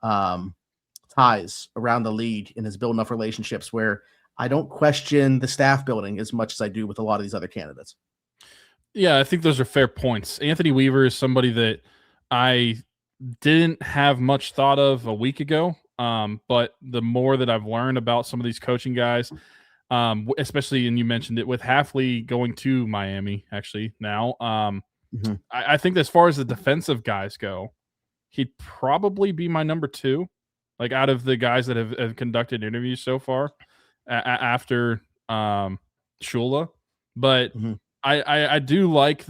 ties around the league and has built enough relationships where I don't question the staff building as much as I do with a lot of these other candidates. Yeah, I think those are fair points. Anthony Weaver is somebody that I didn't have much thought of a week ago. But the more that I've learned about some of these coaching guys, especially, and you mentioned it, with Hafley going to Miami actually now, I think as far as the defensive guys go, he'd probably be my number 2, out of the guys that have conducted interviews so far after Shula. But I do like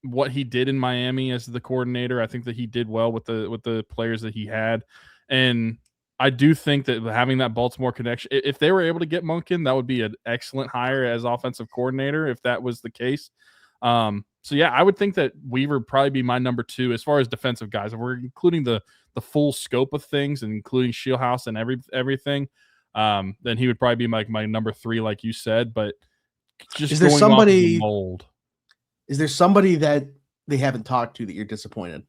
what he did in Miami as the coordinator. I think that he did well with the players that he had, and I do think that having that Baltimore connection, if they were able to get Monken, that would be an excellent hire as offensive coordinator if that was the case. So yeah, I would think that Weaver would probably be my number 2 as far as defensive guys. If we're including the full scope of things and including Scheelhaase and everything, then he would probably be my number 3, like you said. But just is there going off of the mold, is there somebody that they haven't talked to that you're disappointed?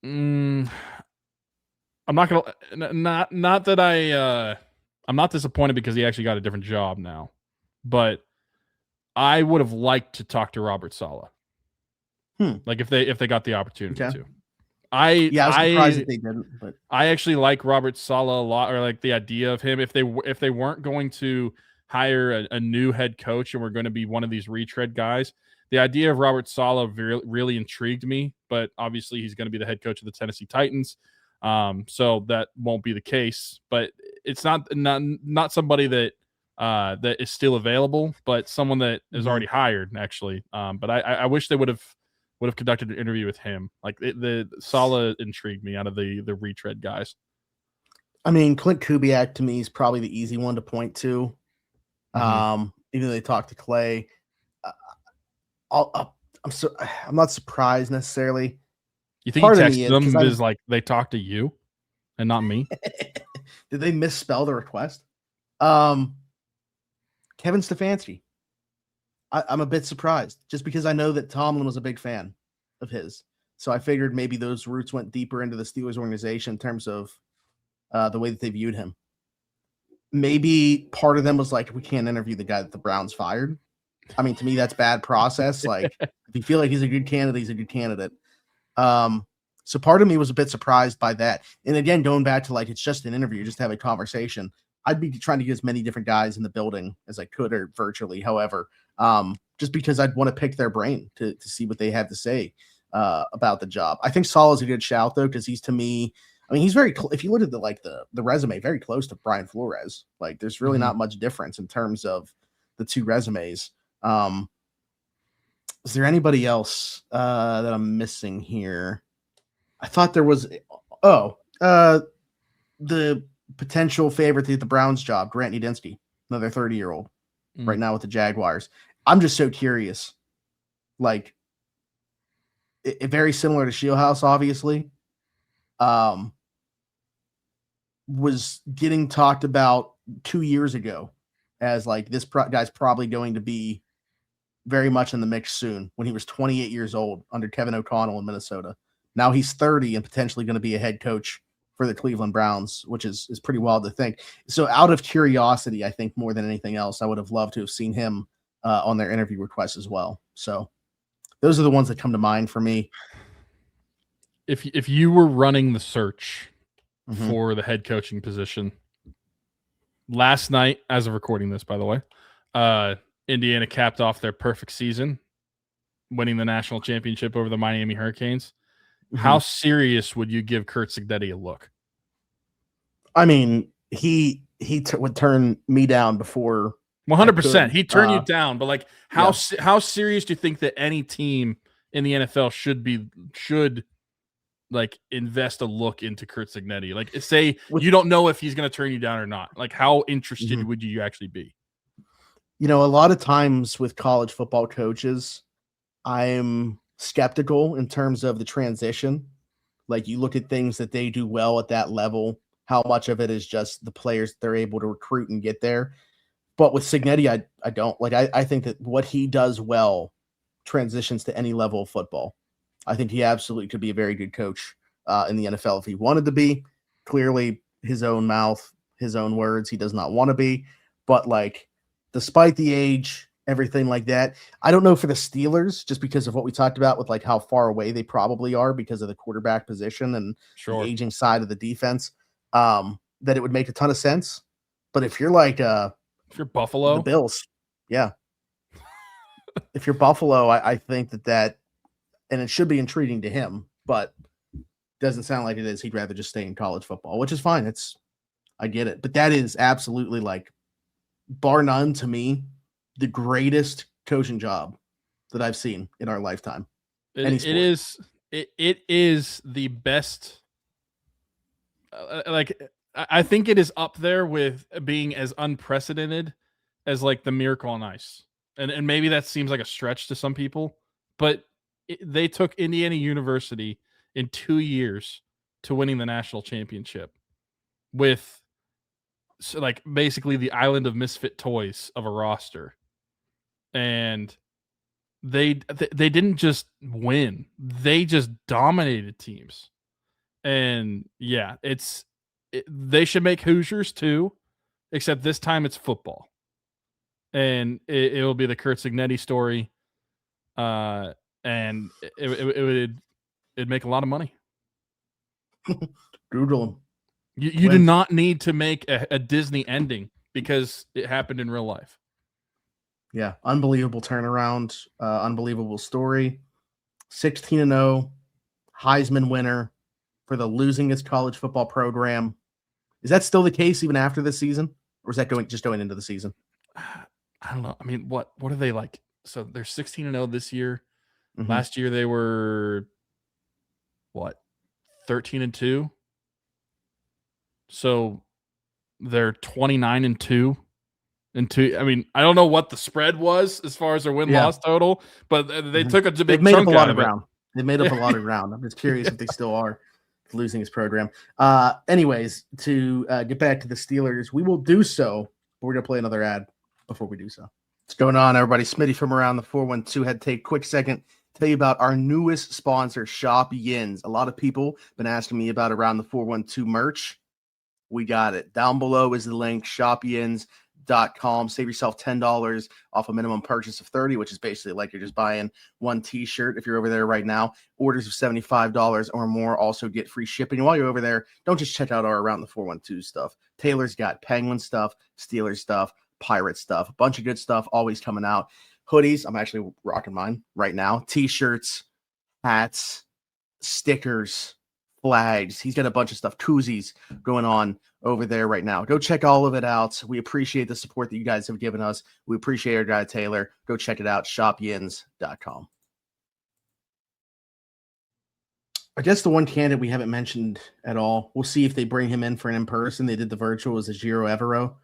I'm not gonna not that I'm not disappointed because he actually got a different job now, but I would have liked to talk to Robert Saleh. If they got the opportunity to. I was surprised that they didn't, but I actually like Robert Saleh a lot, or the idea of him. If they weren't going to hire a new head coach and we're going to be one of these retread guys, the idea of Robert Saleh really intrigued me, but obviously he's going to be the head coach of the Tennessee Titans. So that won't be the case, but it's not somebody that is still available, but someone that is already hired actually. But I wish they would have conducted an interview with him. The Saleh intrigued me out of the retread guys. I mean, Clint Kubiak to me is probably the easy one to point to. Even though they talked to Clay, I'm not surprised necessarily. You think Part he of me texted is them 'cause because like they talked to you and not me? Did they misspell the request? Kevin Stefanski. I'm a bit surprised just because I know that Tomlin was a big fan of his. So I figured maybe those roots went deeper into the Steelers organization in terms of the way that they viewed him. Maybe part of them was like, we can't interview the guy that the Browns fired. I mean, to me, that's bad process. Like, if you feel like he's a good candidate, he's a good candidate. So part of me was a bit surprised by that. And again, going back to like, it's just an interview, just have a conversation. I'd be trying to get as many different guys in the building as I could, or virtually, however, just because I'd want to pick their brain to see what they have to say about the job. I think Saul is a good shout though, because he's, to me, I mean, he's very if you look at the resume, very close to Brian Flores. Like, there's really not much difference in terms of the two resumes. Is there anybody else that I'm missing here? I thought there was the potential favorite to get the Browns job, Grant Udinski, another 30-year-old right now with the Jaguars. I'm just so curious. Like, it very similar to Scheelhaase, obviously. Was getting talked about 2 years ago as like this guy's probably going to be very much in the mix soon, when he was 28 years old under Kevin O'Connell in Minnesota. Now he's 30 and potentially going to be a head coach for the Cleveland Browns, which is pretty wild to think. So out of curiosity, I think more than anything else, I would have loved to have seen him on their interview request as well. So those are the ones that come to mind for me. If you were running the search for the head coaching position last night, as of recording this, by the way, Indiana capped off their perfect season, winning the national championship over the Miami Hurricanes. How serious would you give Curt Cignetti a look? I mean, he would turn me down before 100%. He'd turn you down, but like, how serious do you think that any team in the NFL should like invest a look into Curt Cignetti? Like, say you don't know if he's going to turn you down or not. Like, how interested would you actually be? You know, a lot of times with college football coaches, I'm skeptical in terms of the transition. Like, you look at things that they do well at that level, how much of it is just the players they're able to recruit and get there. But with Cignetti, I don't. Like, I think that what he does well transitions to any level of football. I think he absolutely could be a very good coach in the NFL if he wanted to be. Clearly, his own mouth, his own words, he does not want to be. But, like, despite the age, everything like that, I don't know for the Steelers, just because of what we talked about with like how far away they probably are because of the quarterback position and the aging side of the defense, that it would make a ton of sense. But if you're like if you're Buffalo, the Bills, yeah. If you're Buffalo, I think that, and it should be intriguing to him, but doesn't sound like it is. He'd rather just stay in college football, which is fine. I get it. But that is absolutely, like, bar none to me, the greatest coaching job that I've seen in our lifetime. It is the best. Like, I think it is up there with being as unprecedented as like the Miracle on Ice. And maybe that seems like a stretch to some people, but they took Indiana University in 2 years to winning the national championship with like basically the island of misfit toys of a roster. And they didn't just win, they just dominated teams. And yeah, they should make Hoosiers too, except this time it's football. And it will be the Curt Cignetti story. And it'd make a lot of money. Google him. You do not need to make a Disney ending because it happened in real life. Yeah, unbelievable turnaround, unbelievable story. 16-0, Heisman winner for the losingest college football program. Is that still the case even after this season, or is that going into the season? I don't know. I mean, what are they like? So they're 16-0 this year. Last year they were 13-2. So they're 29-2 And two, I mean, I don't know what the spread was as far as their win-loss total, but they took a big made chunk up a lot out of of it. ground. They made up a lot of ground. I'm just curious if they still are losing his program. Anyways, to get back to the Steelers, we will do so. But we're going to play another ad before we do so. What's going on, everybody? Smitty from Around the 412 had to take a quick second to tell you about our newest sponsor, Shop Yins. A lot of people have been asking me about Around the 412 merch. We got it. Down below is the link, shopyins.com. Save yourself $10 off a minimum purchase of $30, which is basically like you're just buying one t-shirt if you're over there right now. Orders of $75 or more also get free shipping. And while you're over there, don't just check out our Around the 412 stuff. Taylor's got Penguin stuff, Steelers stuff, Pirate stuff, a bunch of good stuff always coming out. Hoodies, I'm actually rocking mine right now. T-shirts, hats, stickers, flags. He's got a bunch of stuff, koozies going on over there right now. Go check all of it out. We appreciate the support that you guys have given us. We appreciate our guy Taylor. Go check it out, shopyins.com. I guess the one candidate we haven't mentioned at all, we'll see if they bring him in for an in-person. They did the virtual, was Ejiro Evero,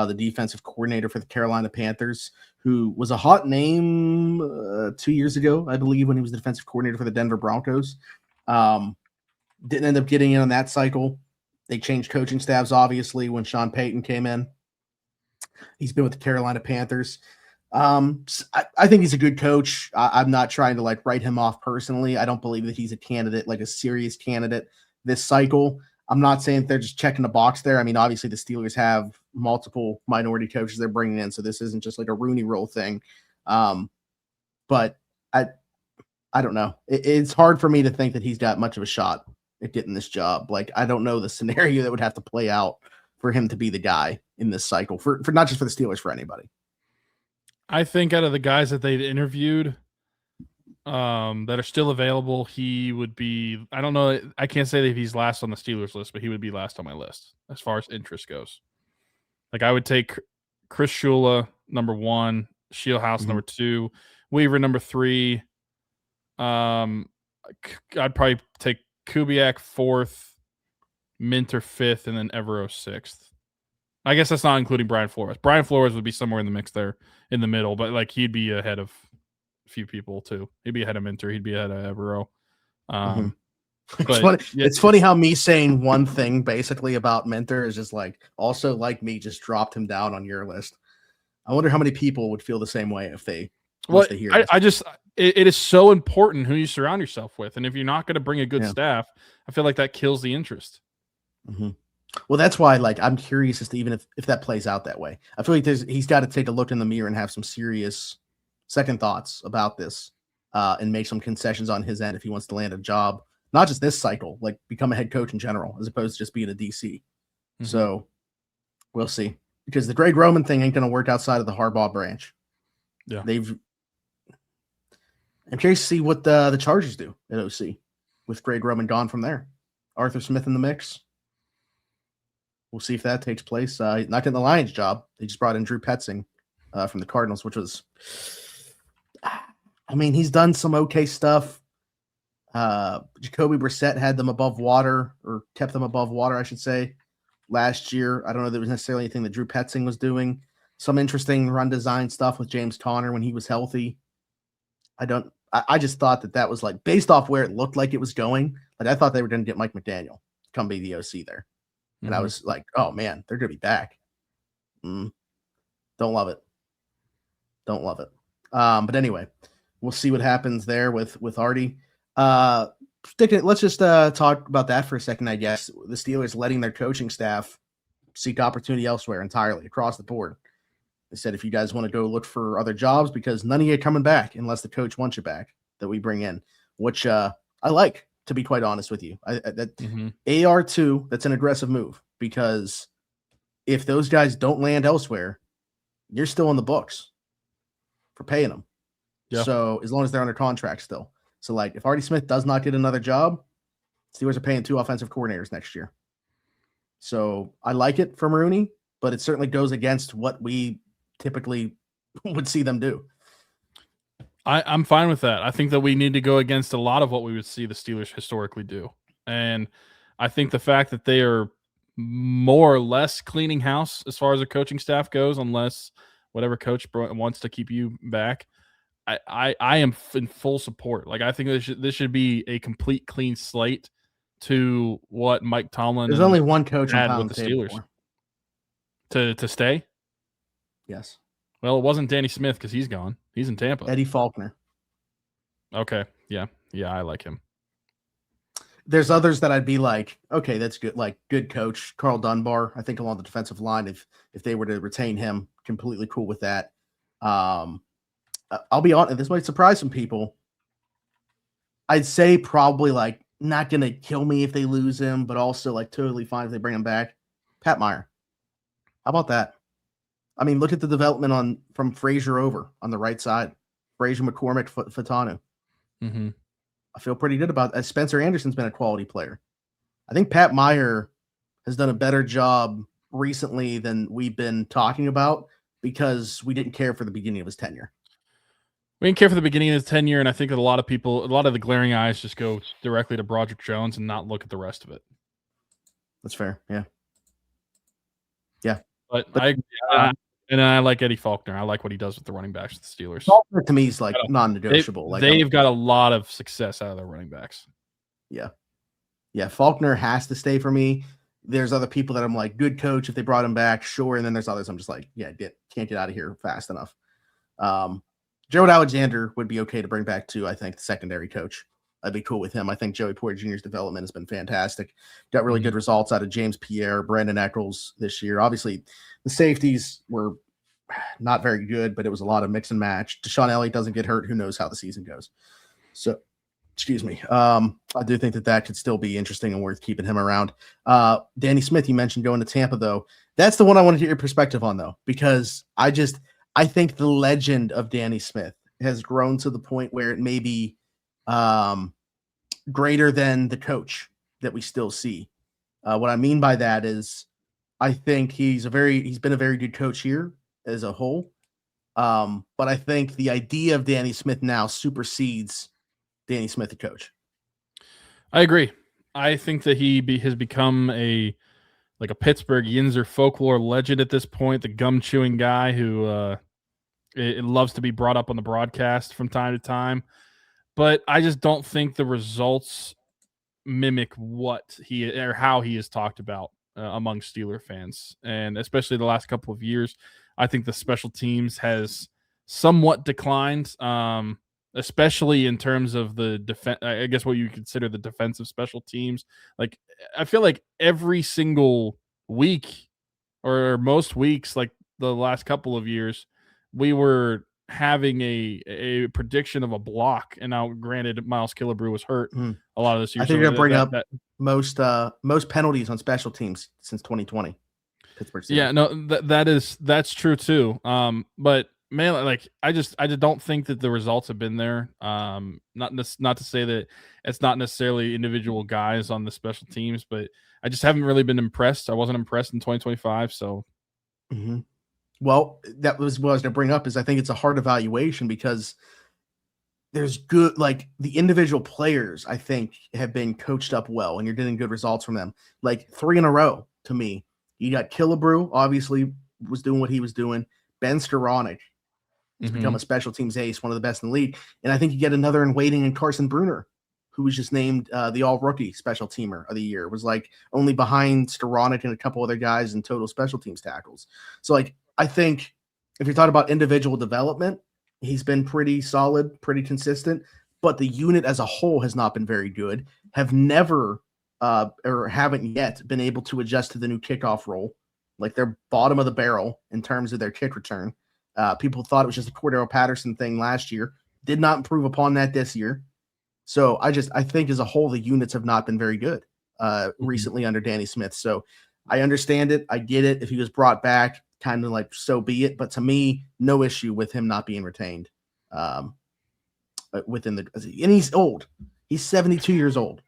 the defensive coordinator for the Carolina Panthers, who was a hot name 2 years ago, I believe, when he was the defensive coordinator for the Denver Broncos. Didn't end up getting in on that cycle. They changed coaching staffs, obviously, when Sean Payton came in. He's been with the Carolina Panthers. I think he's a good coach. I'm not trying to write him off personally. I don't believe that he's a candidate, like a serious candidate this cycle. I'm not saying they're just checking the box there. I mean, obviously the Steelers have multiple minority coaches they're bringing in, so this isn't just like a Rooney Rule thing. But I don't know. It's hard for me to think that he's got much of a shot at getting this job. I don't know the scenario that would have to play out for him to be the guy in this cycle, for not just for the Steelers, for anybody. I think out of the guys that they'd interviewed that are still available, he would be, I don't know, I can't say that he's last on the Steelers list, but he would be last on my list as far as interest goes. I would take Chris Shula, number 1, Scheelhaase, number 2, Weaver, number 3. I'd probably take Kubiak 4th, Minter 5th, and then Evero 6th. I guess that's not including Brian Flores. Brian Flores would be somewhere in the mix there in the middle, but he'd be ahead of a few people too. He'd be ahead of Minter. He'd be ahead of Evero. It's funny how me saying one thing basically about Minter is just also like me just dropped him down on your list. I wonder how many people would feel the same way if they hear this. It is so important who you surround yourself with. And if you're not going to bring a good staff, I feel like that kills the interest. Mm-hmm. Well, that's why I'm curious as to even if that plays out that way. I feel like he's got to take a look in the mirror and have some serious second thoughts about this and make some concessions on his end if he wants to land a job, not just this cycle, become a head coach in general, as opposed to just being a DC. Mm-hmm. So we'll see, because the Greg Roman thing ain't going to work outside of the Harbaugh branch. Yeah. I'm curious to see what the Chargers do at OC with Greg Roman gone from there. Arthur Smith in the mix. We'll see if that takes place. Not getting the Lions job. They just brought in Drew Petzing from the Cardinals, which was, he's done some okay stuff. Jacoby Brissett had them above water, or kept them above water, I should say, last year. I don't know if there was necessarily anything that Drew Petzing was doing. Some interesting run design stuff with James Conner when he was healthy. I just thought that was based off where it looked like it was going. I thought they were going to get Mike McDaniel to come be the OC there. And I was like, oh man, they're going to be back. Don't love it. But anyway, we'll see what happens there with Artie. Let's just talk about that for a second, I guess. The Steelers letting their coaching staff seek opportunity elsewhere entirely across the board. They said, if you guys want to go look for other jobs, because none of you are coming back unless the coach wants you back, that we bring in, which I like, to be quite honest with you. AR2, that's an aggressive move, because if those guys don't land elsewhere, you're still in the books for paying them. Yeah. So as long as they're under contract still. So if Artie Smith does not get another job, Steelers are paying 2 offensive coordinators next year. So I like it from Rooney, but it certainly goes against what we typically would see them do. I'm fine with that. I think that we need to go against a lot of what we would see the Steelers historically do. And I think the fact that they are more or less cleaning house as far as the coaching staff goes, unless whatever coach wants to keep you back. I am in full support. Like, I think this should be a complete clean slate to what Mike Tomlin There's only one coach had on with the Steelers to stay. Yes. Well, it wasn't Danny Smith because he's gone. He's in Tampa. Eddie Faulkner. Okay. Yeah, I like him. There's others that I'd be like, okay, that's good. Like, good coach, Carl Dunbar. I think along the defensive line, if they were to retain him, completely cool with that. I'll be honest, this might surprise some people. I'd say probably like not gonna kill me if they lose him, but also like totally fine if they bring him back. Pat Meyer. How about that? I mean, look at the development from Frazier over on the right side. Frazier, McCormick, Fatanu. Mm-hmm. I feel pretty good about that. Spencer Anderson's been a quality player. I think Pat Meyer has done a better job recently than we've been talking about because we didn't care for the beginning of his tenure. We didn't care for the beginning of his tenure, and I think that a lot of the glaring eyes just go directly to Broderick Jones and not look at the rest of it. That's fair. Yeah. But I like Eddie Faulkner. I like what he does with the running backs with the Steelers. Faulkner to me is like non-negotiable. They've got a lot of success out of their running backs. Yeah. Faulkner has to stay for me. There's other people that I'm like, good coach if they brought him back, sure. And then there's others I'm just like, yeah, can't get out of here fast enough. Gerald Alexander would be okay to bring back too. I think the secondary coach. I'd be cool with him. I think Joey Porter Jr.'s development has been fantastic. Got really good results out of James Pierre, Brandon Eccles this year. Obviously, the safeties were not very good, but it was a lot of mix and match. Deshaun Elliott doesn't get hurt. Who knows how the season goes? So, excuse me. I do think that could still be interesting and worth keeping him around. Danny Smith, you mentioned going to Tampa, though. That's the one I want to get your perspective on, though, because I think the legend of Danny Smith has grown to the point where it may be greater than the coach that we still see. What I mean by that is I think he's been a very good coach here as a whole. But I think the idea of Danny Smith now supersedes Danny Smith, the coach. I agree. I think that he has become a Pittsburgh Yinzer folklore legend at this point, the gum chewing guy who it loves to be brought up on the broadcast from time to time. But I just don't think the results mimic what how he is talked about among Steeler fans, and especially the last couple of years. I think the special teams has somewhat declined, especially in terms of the defense. I guess what you consider the defensive special teams. Like, I feel like every single week or most weeks, like the last couple of years, we were having a prediction of a block, and now granted Miles Killebrew was hurt a lot of this year. I think you're gonna bring up most penalties on special teams since 2020. Pittsburgh Steelers. Yeah, no, that's true too. But man, like I just don't think that the results have been there. Not to say that it's not necessarily individual guys on the special teams, but I just haven't really been impressed. I wasn't impressed in 2025, so. Mm-hmm. Well, that was what I was going to bring up is I think it's a hard evaluation because there's good, like the individual players, I think have been coached up well and you're getting good results from them. Like 3 in a row to me. You got Killebrew, obviously was doing what he was doing. Ben Skoranek has become a special teams ace, one of the best in the league. And I think you get another in waiting in Carson Bruner, who was just named the all-rookie special teamer of the year. It was like only behind Skoranek and a couple other guys in total special teams tackles. So like, I think if you're talking about individual development, he's been pretty solid, pretty consistent, but the unit as a whole has not been very good, have never or haven't yet been able to adjust to the new kickoff role. Like they're bottom of the barrel in terms of their kick return. People thought it was just a Cordero Patterson thing last year, did not improve upon that this year. So I think as a whole, the units have not been very good recently under Danny Smith. So I understand it. I get it. If he was brought back, kind of like so be it. But to me, no issue with him not being retained within and he's old. He's 72 years old.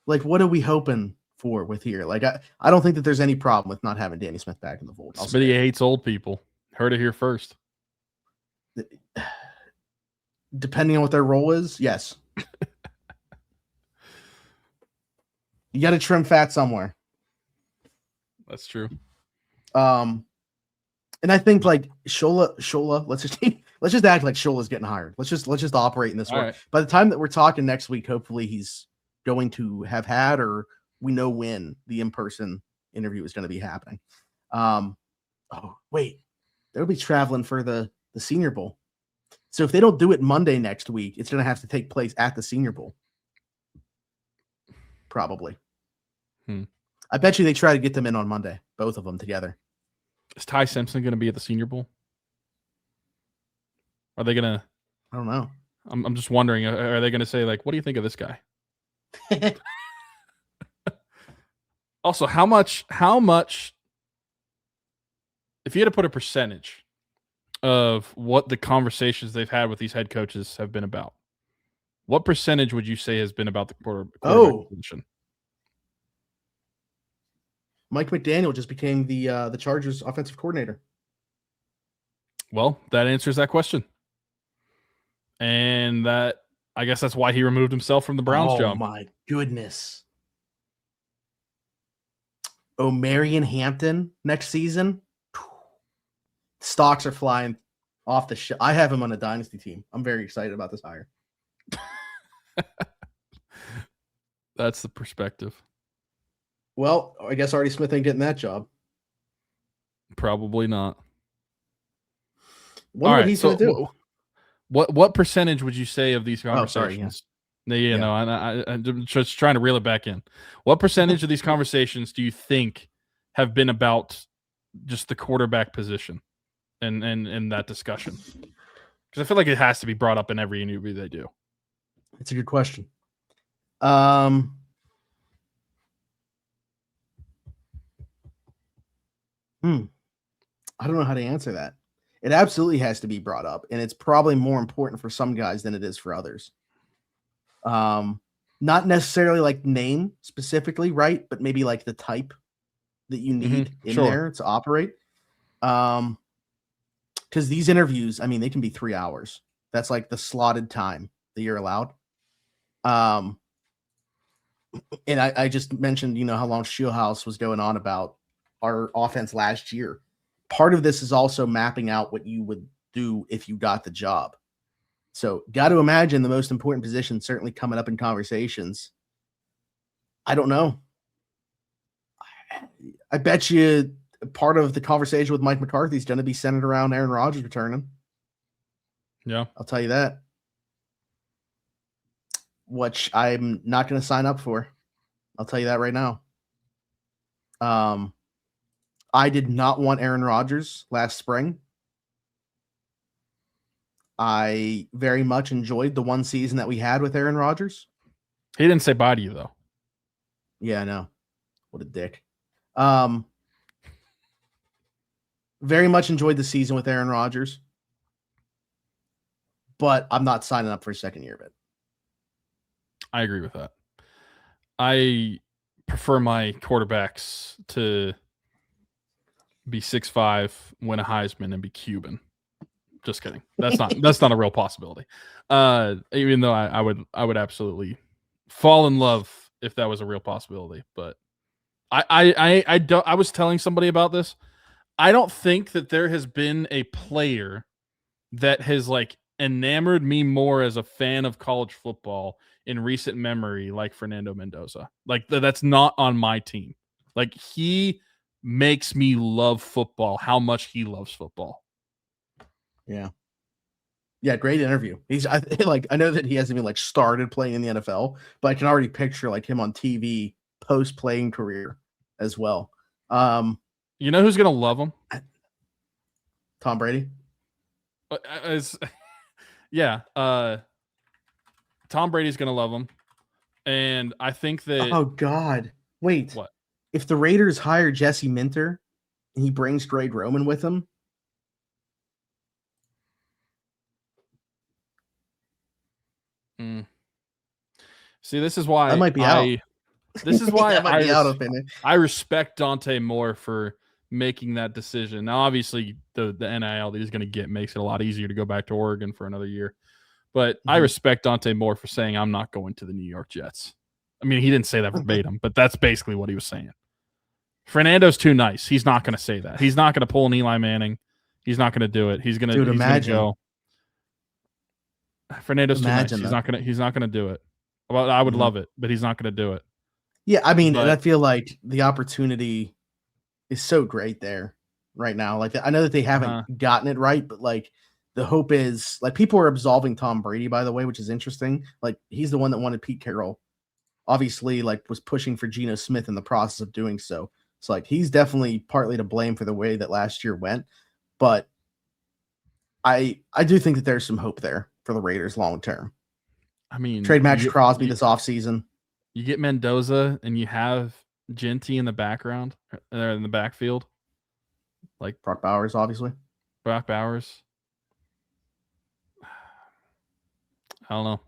Like, what are we hoping for with here? Like, I don't think that there's any problem with not having Danny Smith back in the fold. Smitty hates old people. Heard it here first. Depending on what their role is, yes. You got to trim fat somewhere. That's true. And I think like Shula, let's just act like Shula's getting hired. Let's just operate in this way. Right. By the time that we're talking next week, hopefully he's going to have had, or we know when the in-person interview is going to be happening. Oh wait, they'll be traveling for the Senior Bowl. So if they don't do it Monday next week, it's going to have to take place at the Senior Bowl. Probably. I bet you they try to get them in on Monday, both of them together. Is Ty Simpson going to be at the Senior Bowl? Are they going to? I don't know. I'm just wondering. Are they going to say like, "What do you think of this guy?" Also, how much? If you had to put a percentage of what the conversations they've had with these head coaches have been about, what percentage would you say has been about the quarterback position? Mike McDaniel just became the Chargers offensive coordinator. Well, that answers that question. And I guess that's why he removed himself from the Browns job. Oh, my goodness. Marion Hampton next season. Stocks are flying off the ship. I have him on a dynasty team. I'm very excited about this hire. That's the perspective. Well, I guess Artie Smith ain't getting that job. Probably not. Wonder what he's going to do. What percentage would you say of these conversations? Yeah. I'm just trying to reel it back in. What percentage of these conversations do you think have been about just the quarterback position and that discussion? Because I feel like it has to be brought up in every interview they do. It's a good question. I don't know how to answer that. It absolutely has to be brought up, and it's probably more important for some guys than it is for others. Not necessarily like name specifically, right? But maybe like the type that you need in there to operate. Because these interviews, I mean, they can be 3 hours. That's like the slotted time that you're allowed. And I just mentioned, how long Scheelhaase was going on about our offense last year. Part of this is also mapping out what you would do if you got the job. So got to imagine the most important position certainly coming up in conversations. I don't know. I bet you part of the conversation with Mike McCarthy is going to be centered around Aaron Rodgers returning. Yeah. I'll tell you that. Which I'm not going to sign up for. I'll tell you that right now. I did not want Aaron Rodgers last spring. I very much enjoyed the one season that we had with Aaron Rodgers. He didn't say bye to you, though. Yeah, I know. What a dick. Very much enjoyed the season with Aaron Rodgers. But I'm not signing up for a second year of it. I agree with that. I prefer my quarterbacks to be 6'5", win a Heisman, and be Cuban. Just kidding. That's not a real possibility. Even though I would absolutely fall in love if that was a real possibility. But I was telling somebody about this. I don't think that there has been a player that has like enamored me more as a fan of college football in recent memory like Fernando Mendoza. Like that's not on my team. Like he makes me love football, how much he loves football. Yeah. Yeah, great interview. I know that he hasn't even like started playing in the NFL, but I can already picture like him on TV post playing career as well. You know who's gonna love him? Tom Brady. Yeah. Tom Brady's gonna love him. And I think that oh God. Wait. What? If the Raiders hire Jesse Minter and he brings Greg Roman with him. See, this is why I might be out. This is why I respect Dante more for making that decision. Now, obviously, the NIL that he's going to get makes it a lot easier to go back to Oregon for another year. But I respect Dante more for saying, I'm not going to the New York Jets. I mean, he didn't say that verbatim, but that's basically what he was saying. Fernando's too nice. He's not going to say that. He's not going to pull an Eli Manning. He's not going to do it. He's going to go. Fernando's too nice. He's not going to do it. Well, I would love it, but he's not going to do it. Yeah, I mean, and I feel like the opportunity is so great there right now. Like, I know that they haven't gotten it right, but like the hope is, like, people are absolving Tom Brady, by the way, which is interesting. Like, he's the one that wanted Pete Carroll. Obviously, like, was pushing for Geno Smith in the process of doing so. It's like he's definitely partly to blame for the way that last year went. But I do think that there's some hope there for the Raiders long term. I mean, trade Max Crosby this offseason. You get Mendoza and you have Genty in the background, or in the backfield. Like Brock Bowers, obviously. Brock Bowers. I don't know.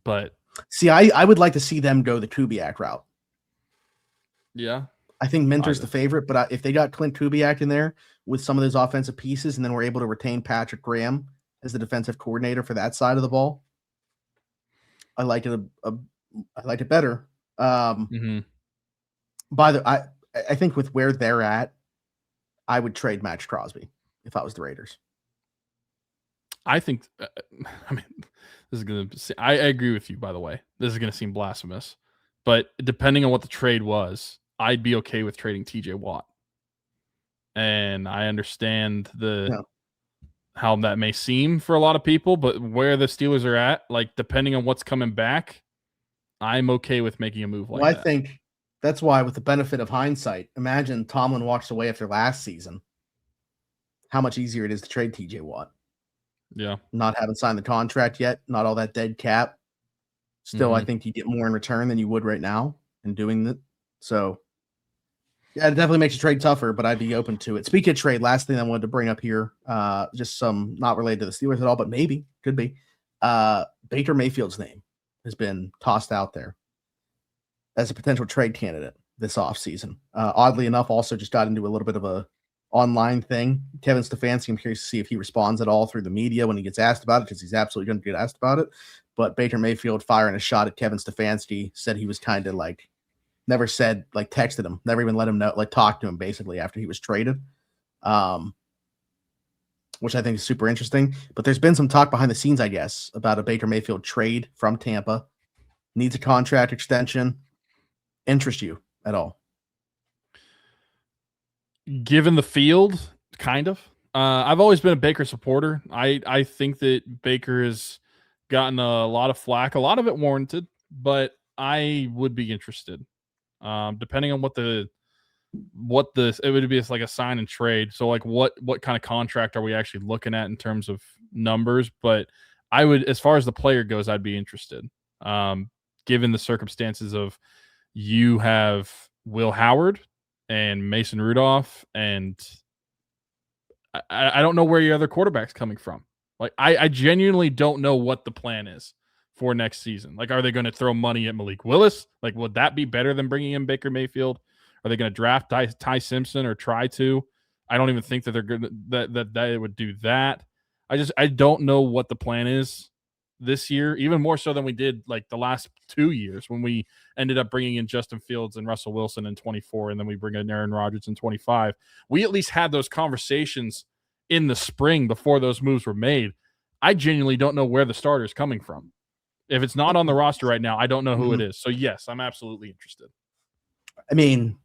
But see, I would like to see them go the Kubiak route. Yeah. I think Minter's the favorite, but if they got Clint Kubiak in there with some of those offensive pieces, and then we're able to retain Patrick Graham as the defensive coordinator for that side of the ball, I like it. I like it better. I think with where they're at, I would trade Max Crosby if I was the Raiders. I think. I mean, this is gonna. I agree with you. By the way, this is gonna seem blasphemous, but depending on what the trade was, I'd be okay with trading TJ Watt. And I understand how that may seem for a lot of people, but where the Steelers are at, like, depending on what's coming back, I'm okay with making a move like that. I think that's why, with the benefit of hindsight, imagine Tomlin walks away after last season, how much easier it is to trade TJ Watt. Yeah. Not having signed the contract yet, not all that dead cap. Still, I think you get more in return than you would right now in doing that. So, yeah, it definitely makes you trade tougher, but I'd be open to it. Speaking of trade, last thing I wanted to bring up here, just some not related to the Steelers at all, but maybe, could be. Baker Mayfield's name has been tossed out there as a potential trade candidate this offseason. Oddly enough, also just got into a little bit of a online thing. Kevin Stefanski, I'm curious to see if he responds at all through the media when he gets asked about it, because he's absolutely going to get asked about it. But Baker Mayfield firing a shot at Kevin Stefanski, said he was kind of like, never said, like, texted him, never even let him know, like, talked to him basically after he was traded, which I think is super interesting. But there's been some talk behind the scenes, I guess, about a Baker Mayfield trade from Tampa. Needs a contract extension. Interest you at all? Given the field, kind of. I've always been a Baker supporter. I think that Baker has gotten a lot of flack, a lot of it warranted, but I would be interested. Depending on it would be like a sign and trade. So like what kind of contract are we actually looking at in terms of numbers? But I would, as far as the player goes, I'd be interested. Given the circumstances of, you have Will Howard and Mason Rudolph, and I don't know where your other quarterback's coming from. Like, I genuinely don't know what the plan is for next season. Like, are they going to throw money at Malik Willis? Like, would that be better than bringing in Baker Mayfield? Are they going to draft Ty Simpson or try to? I don't even think that they're good, that they would do that. I don't know what the plan is this year, even more so than we did like the last 2 years when we ended up bringing in Justin Fields and Russell Wilson in 24, and then we bring in Aaron Rodgers in 25. We at least had those conversations in the spring before those moves were made. I genuinely don't know where the starter is coming from. If it's not on the roster right now, I don't know who it is. So yes, I'm absolutely interested. I mean,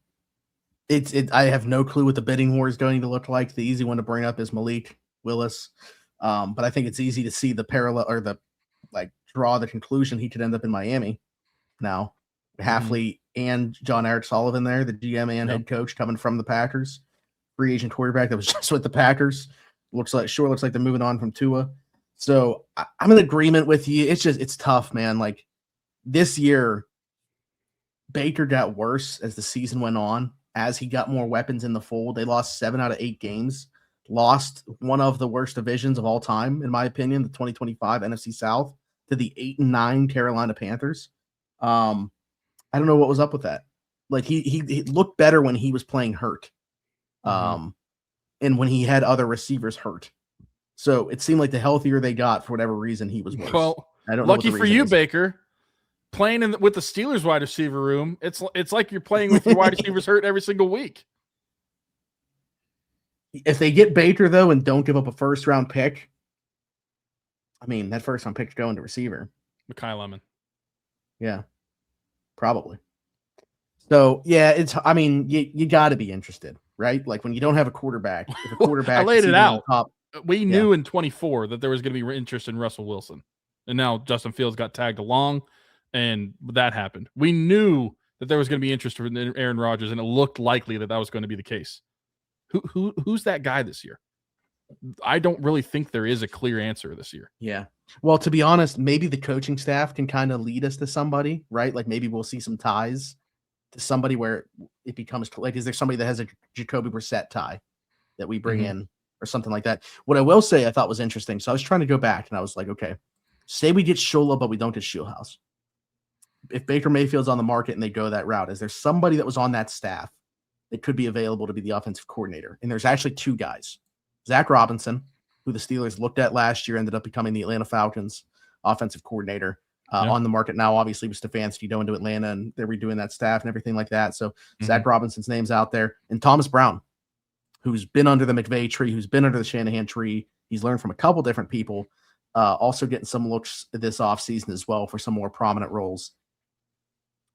I have no clue what the bidding war is going to look like. The easy one to bring up is Malik Willis. But I think it's easy to see the parallel, or draw the conclusion he could end up in Miami now. Halfley and John Eric Sullivan there, the GM and head coach, coming from the Packers. Free agent quarterback that was just with the Packers. Looks like they're moving on from Tua. So I'm in agreement with you. It's tough, man. Like, this year, Baker got worse as the season went on, as he got more weapons in the fold. They lost 7 out of 8 games, lost one of the worst divisions of all time, in my opinion, the 2025 NFC South, to the 8-9 Carolina Panthers. I don't know what was up with that. Like, he looked better when he was playing hurt. And when he had other receivers hurt. So it seemed like the healthier they got, for whatever reason, he was worse. Well, I don't know. Lucky for you, Baker. playing with the Steelers wide receiver room, it's like you're playing with your wide receivers hurt every single week. If they get Baker, though, and don't give up a first-round pick, I mean, that first-round pick's going to receiver. Mekhi Lemon. Yeah, probably. So, yeah, I mean, you got to be interested, right? Like, when you don't have a quarterback, if a quarterback I laid it out. Top, we knew in 24 that there was going to be interest in Russell Wilson. And now Justin Fields got tagged along, and that happened. We knew that there was going to be interest in Aaron Rodgers, and it looked likely that was going to be the case. Who's that guy this year? I don't really think there is a clear answer this year. Yeah. Well, to be honest, maybe the coaching staff can kind of lead us to somebody, right? Like maybe we'll see some ties to somebody where it becomes like, is there somebody that has a Jacoby Brissett tie that we bring in or something like that? What I will say I thought was interesting. So I was trying to go back and I was like, okay, say we get Shula, but we don't get Scheelhaase. If Baker Mayfield's on the market and they go that route, is there somebody that was on that staff that could be available to be the offensive coordinator? And there's actually two guys. Zach Robinson, who the Steelers looked at last year, ended up becoming the Atlanta Falcons offensive coordinator on the market now, obviously with Stefanski going to Atlanta and they're redoing that staff and everything like that. So Zach Robinson's name's out there. And Thomas Brown, who's been under the McVay tree, who's been under the Shanahan tree. He's learned from a couple different people, also getting some looks this offseason as well for some more prominent roles.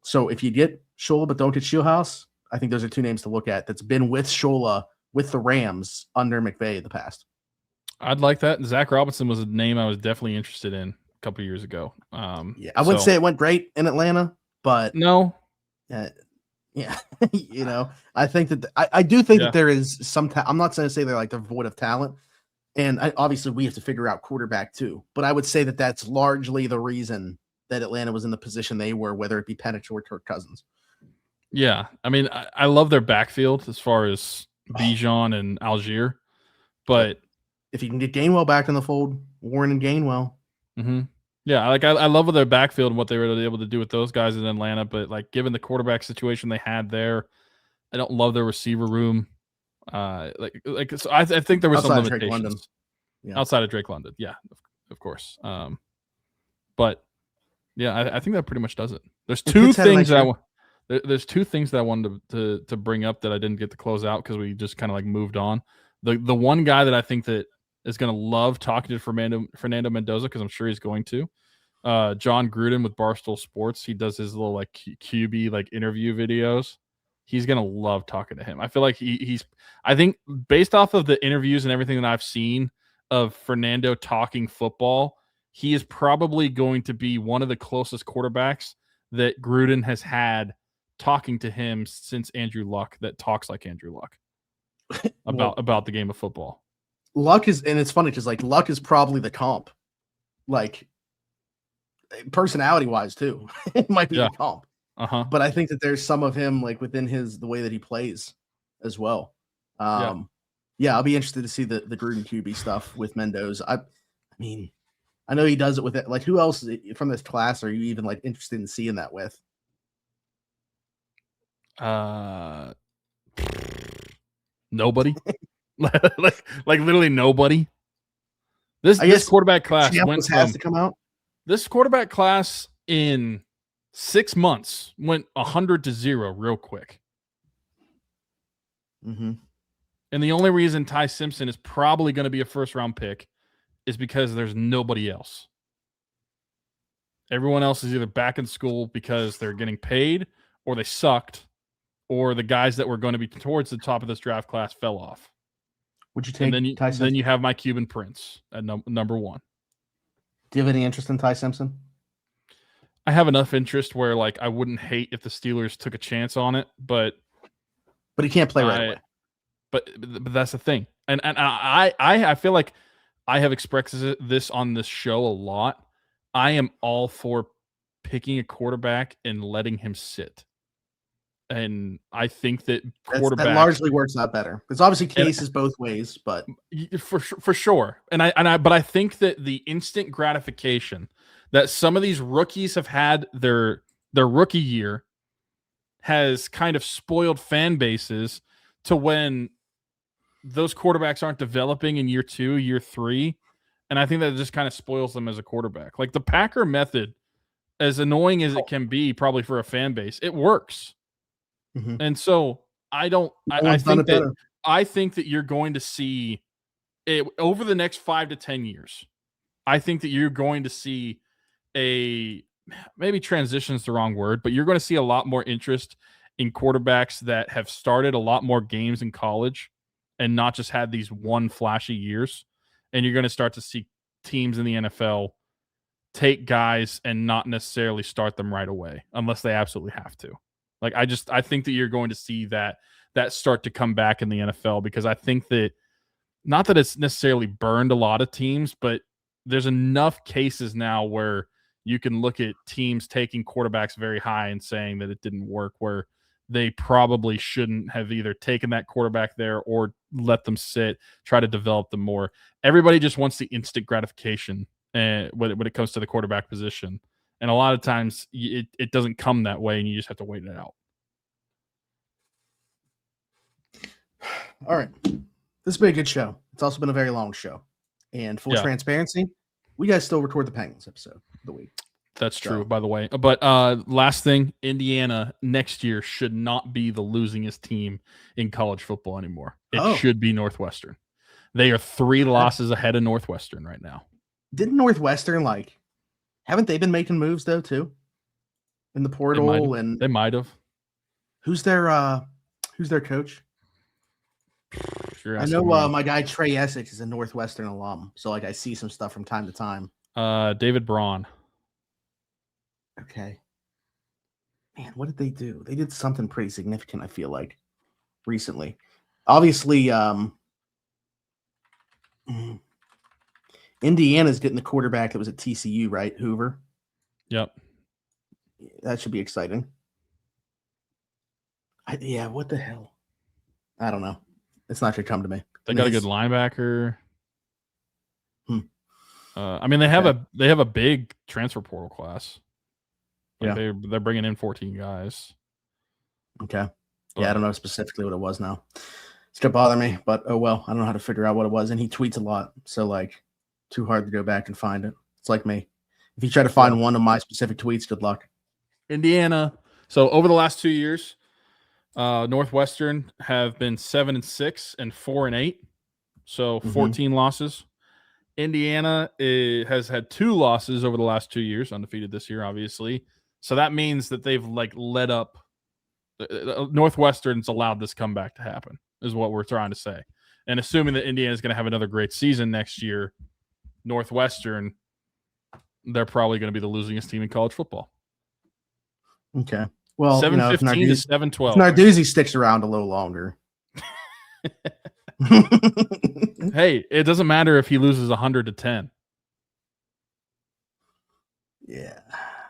So if you get Shula but don't get Scheelhaase, I think those are two names to look at that's been with Shula with the Rams under McVay in the past. I'd like that. Zach Robinson was a name I was definitely interested in a couple years ago. I wouldn't say it went great in Atlanta, but no. You know, I think that I do think that there is some I'm not going to say they're like devoid of talent. And obviously we have to figure out quarterback too. But I would say that that's largely the reason that Atlanta was in the position they were, whether it be Penix or Kirk Cousins. Yeah. I mean, I love their backfield as far as Bijan and Algier, but if you can get Gainwell back in the fold, Warren and Gainwell. Yeah, like I love their backfield and what they were able to do with those guys in Atlanta, but like given the quarterback situation they had there, I don't love their receiver room. So I think there was some limitations outside of Drake London. Yeah, of course. But yeah, I think that pretty much does it. There's two things that I wanted to bring up that I didn't get to close out because we just kind of like moved on. The one guy that I think that is going to love talking to Fernando Mendoza, because I'm sure he's going to. John Gruden with Barstool Sports. He does his little like QB like interview videos. He's going to love talking to him. I feel like I think based off of the interviews and everything that I've seen of Fernando talking football, he is probably going to be one of the closest quarterbacks that Gruden has had talking to him since Andrew Luck that talks like Andrew Luck about the game of football. Luck is, and it's funny because like Luck is probably the comp, like personality wise too. It might be the comp. But I think that there's some of him like within the way that he plays as well. I'll be interested to see the Gruden QB stuff with Mendoza. I mean, I know he does it with it. Like, who else from this class are you even like interested in seeing that with? Nobody. like literally nobody. This quarterback class has to come out. This quarterback class in 6 months went 100-0 real quick. And the only reason Ty Simpson is probably going to be a first-round pick is because there's nobody else. Everyone else is either back in school because they're getting paid, or they sucked, or the guys that were going to be towards the top of this draft class fell off. Would you take Ty Simpson? Then you have my Cuban Prince at number one. Do you have any interest in Ty Simpson? I have enough interest where like I wouldn't hate if the Steelers took a chance on it, but he can't play right away. But that's the thing, and I feel like I have expressed this on this show a lot. I am all for picking a quarterback and letting him sit. And I think that quarterback that largely works out better. There's obviously cases both ways, but for sure. But I think that the instant gratification that some of these rookies have had their rookie year has kind of spoiled fan bases to when those quarterbacks aren't developing in year 2, year 3. And I think that just kind of spoils them as a quarterback. Like the Packer method as annoying as it can be, probably for a fan base, it works. Mm-hmm. And so I think that you're going to see it over the next 5 to 10 years. I think that you're going to see maybe transition's the wrong word, but you're going to see a lot more interest in quarterbacks that have started a lot more games in college and not just had these one flashy years. And you're going to start to see teams in the NFL take guys and not necessarily start them right away unless they absolutely have to. Like, I think that you're going to see that start to come back in the NFL, because I think that, not that it's necessarily burned a lot of teams, but there's enough cases now where you can look at teams taking quarterbacks very high and saying that it didn't work, where they probably shouldn't have either taken that quarterback there or let them sit, try to develop them more. Everybody just wants the instant gratification when it comes to the quarterback position. And a lot of times it doesn't come that way, and you just have to wait it out. All right. This has been a good show. It's also been a very long show. And full transparency, we guys still record the Penguins episode of the week. That's true, by the way. But last thing, Indiana next year should not be the losingest team in college football anymore. It should be Northwestern. They are 3 losses ahead of Northwestern right now. Didn't Northwestern, haven't they been making moves, though, too? In the portal? They might have. Who's their coach? I know my guy Trey Essex is a Northwestern alum, so I see some stuff from time to time. David Braun. Okay. Man, what did they do? They did something pretty significant, I feel like, recently. Obviously, Indiana's getting the quarterback that was at TCU, right? Hoover. Yep. That should be exciting. What the hell? I don't know. It's not going to come to me. They got a good linebacker. I mean, they have a big transfer portal class. They're bringing in 14 guys. Okay. I don't know specifically what it was now. It's going to bother me, but oh well. I don't know how to figure out what it was. And he tweets a lot, so too hard to go back and find it. It's like me. If you try to find one of my specific tweets, good luck. Indiana. So over the last 2 years, Northwestern have been 7-6 and 4-8, so 14 losses. Indiana has had 2 losses over the last 2 years, undefeated this year, obviously. So that means that they've led up. Northwestern's allowed this comeback to happen, is what we're trying to say. And assuming that Indiana is going to have another great season next year, Northwestern, they're probably going to be the losingest team in college football. Okay. Well, 7-15 to 7-12. If Narduzzi sticks around a little longer. Hey, it doesn't matter if he loses 100-10. Yeah.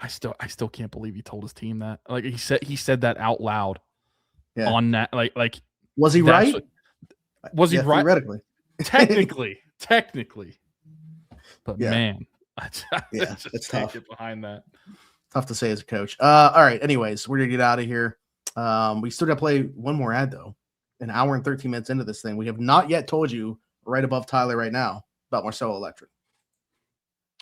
I still can't believe he told his team that. He said that out loud. Yeah. On that, was he right? Was he right? Theoretically. Technically. But man, it's tough. Get behind that. Tough to say as a coach. All right. Anyways, we're gonna get out of here. We still gotta play one more ad though. An hour and 13 minutes into this thing. We have not yet told you right above Tyler right now about Marcello Electric.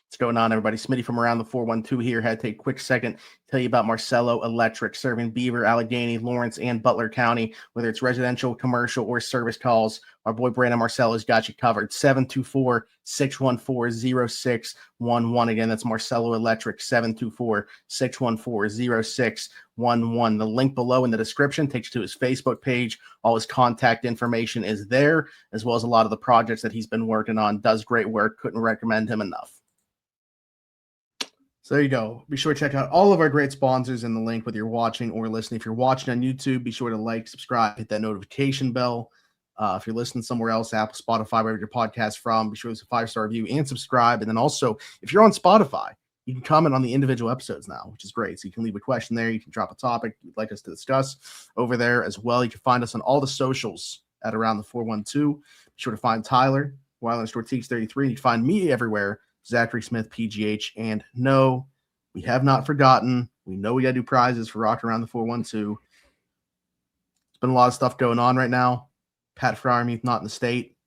What's going on, everybody? Smitty from Around the 412 here. Had to take a quick second to tell you about Marcello Electric, serving Beaver, Allegheny, Lawrence, and Butler County. Whether it's residential, commercial, or service calls, our boy Brandon Marcello's got you covered. 724-614-0611. Again, that's Marcello Electric, 724-614-0611. The link below in the description takes you to his Facebook page. All his contact information is there, as well as a lot of the projects that he's been working on. Does great work. Couldn't recommend him enough. So there you go. Be sure to check out all of our great sponsors in the link, whether you're watching or listening. If you're watching on YouTube, be sure to like, subscribe, hit that notification bell. If you're listening somewhere else, Apple, Spotify, wherever your podcast from, be sure to leave a 5-star review and subscribe. And then also, if you're on Spotify, you can comment on the individual episodes now, which is great. So you can leave a question there. You can drop a topic you'd like us to discuss over there as well. You can find us on all the socials at Around the 412. Be sure to find Tyler, Wild_Teeks33. You can find me everywhere. Zachary Smith, PGH, and no, we have not forgotten. We know we got to do prizes for Rock Around the 412. There's been a lot of stuff going on right now. Pat Fryermuth not in the state.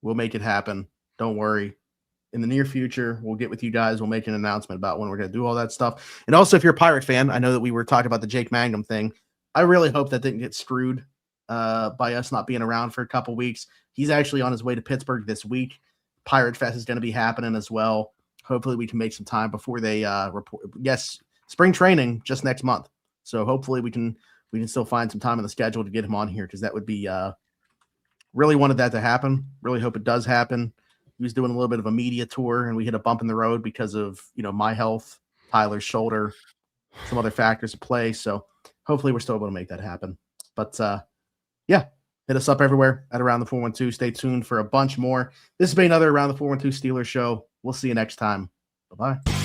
We'll make it happen. Don't worry. in the near future, we'll get with you guys. We'll make an announcement about when we're going to do all that stuff. And also, if you're a Pirate fan, I know that we were talking about the Jake Mangum thing. I really hope that didn't get screwed by us not being around for a couple weeks. He's actually on his way to Pittsburgh this week. Pirate Fest is going to be happening as well. Hopefully we can make some time before they report. Yes, spring training just next month. So hopefully we can still find some time in the schedule to get him on here, because that would be really wanted that to happen. Really hope it does happen. He was doing a little bit of a media tour, and we hit a bump in the road because of, my health, Tyler's shoulder, some other factors at play. So hopefully we're still able to make that happen. But yeah, hit us up everywhere at Around the 412. Stay tuned for a bunch more. This has been another Around the 412 Steelers show. We'll see you next time. Bye-bye.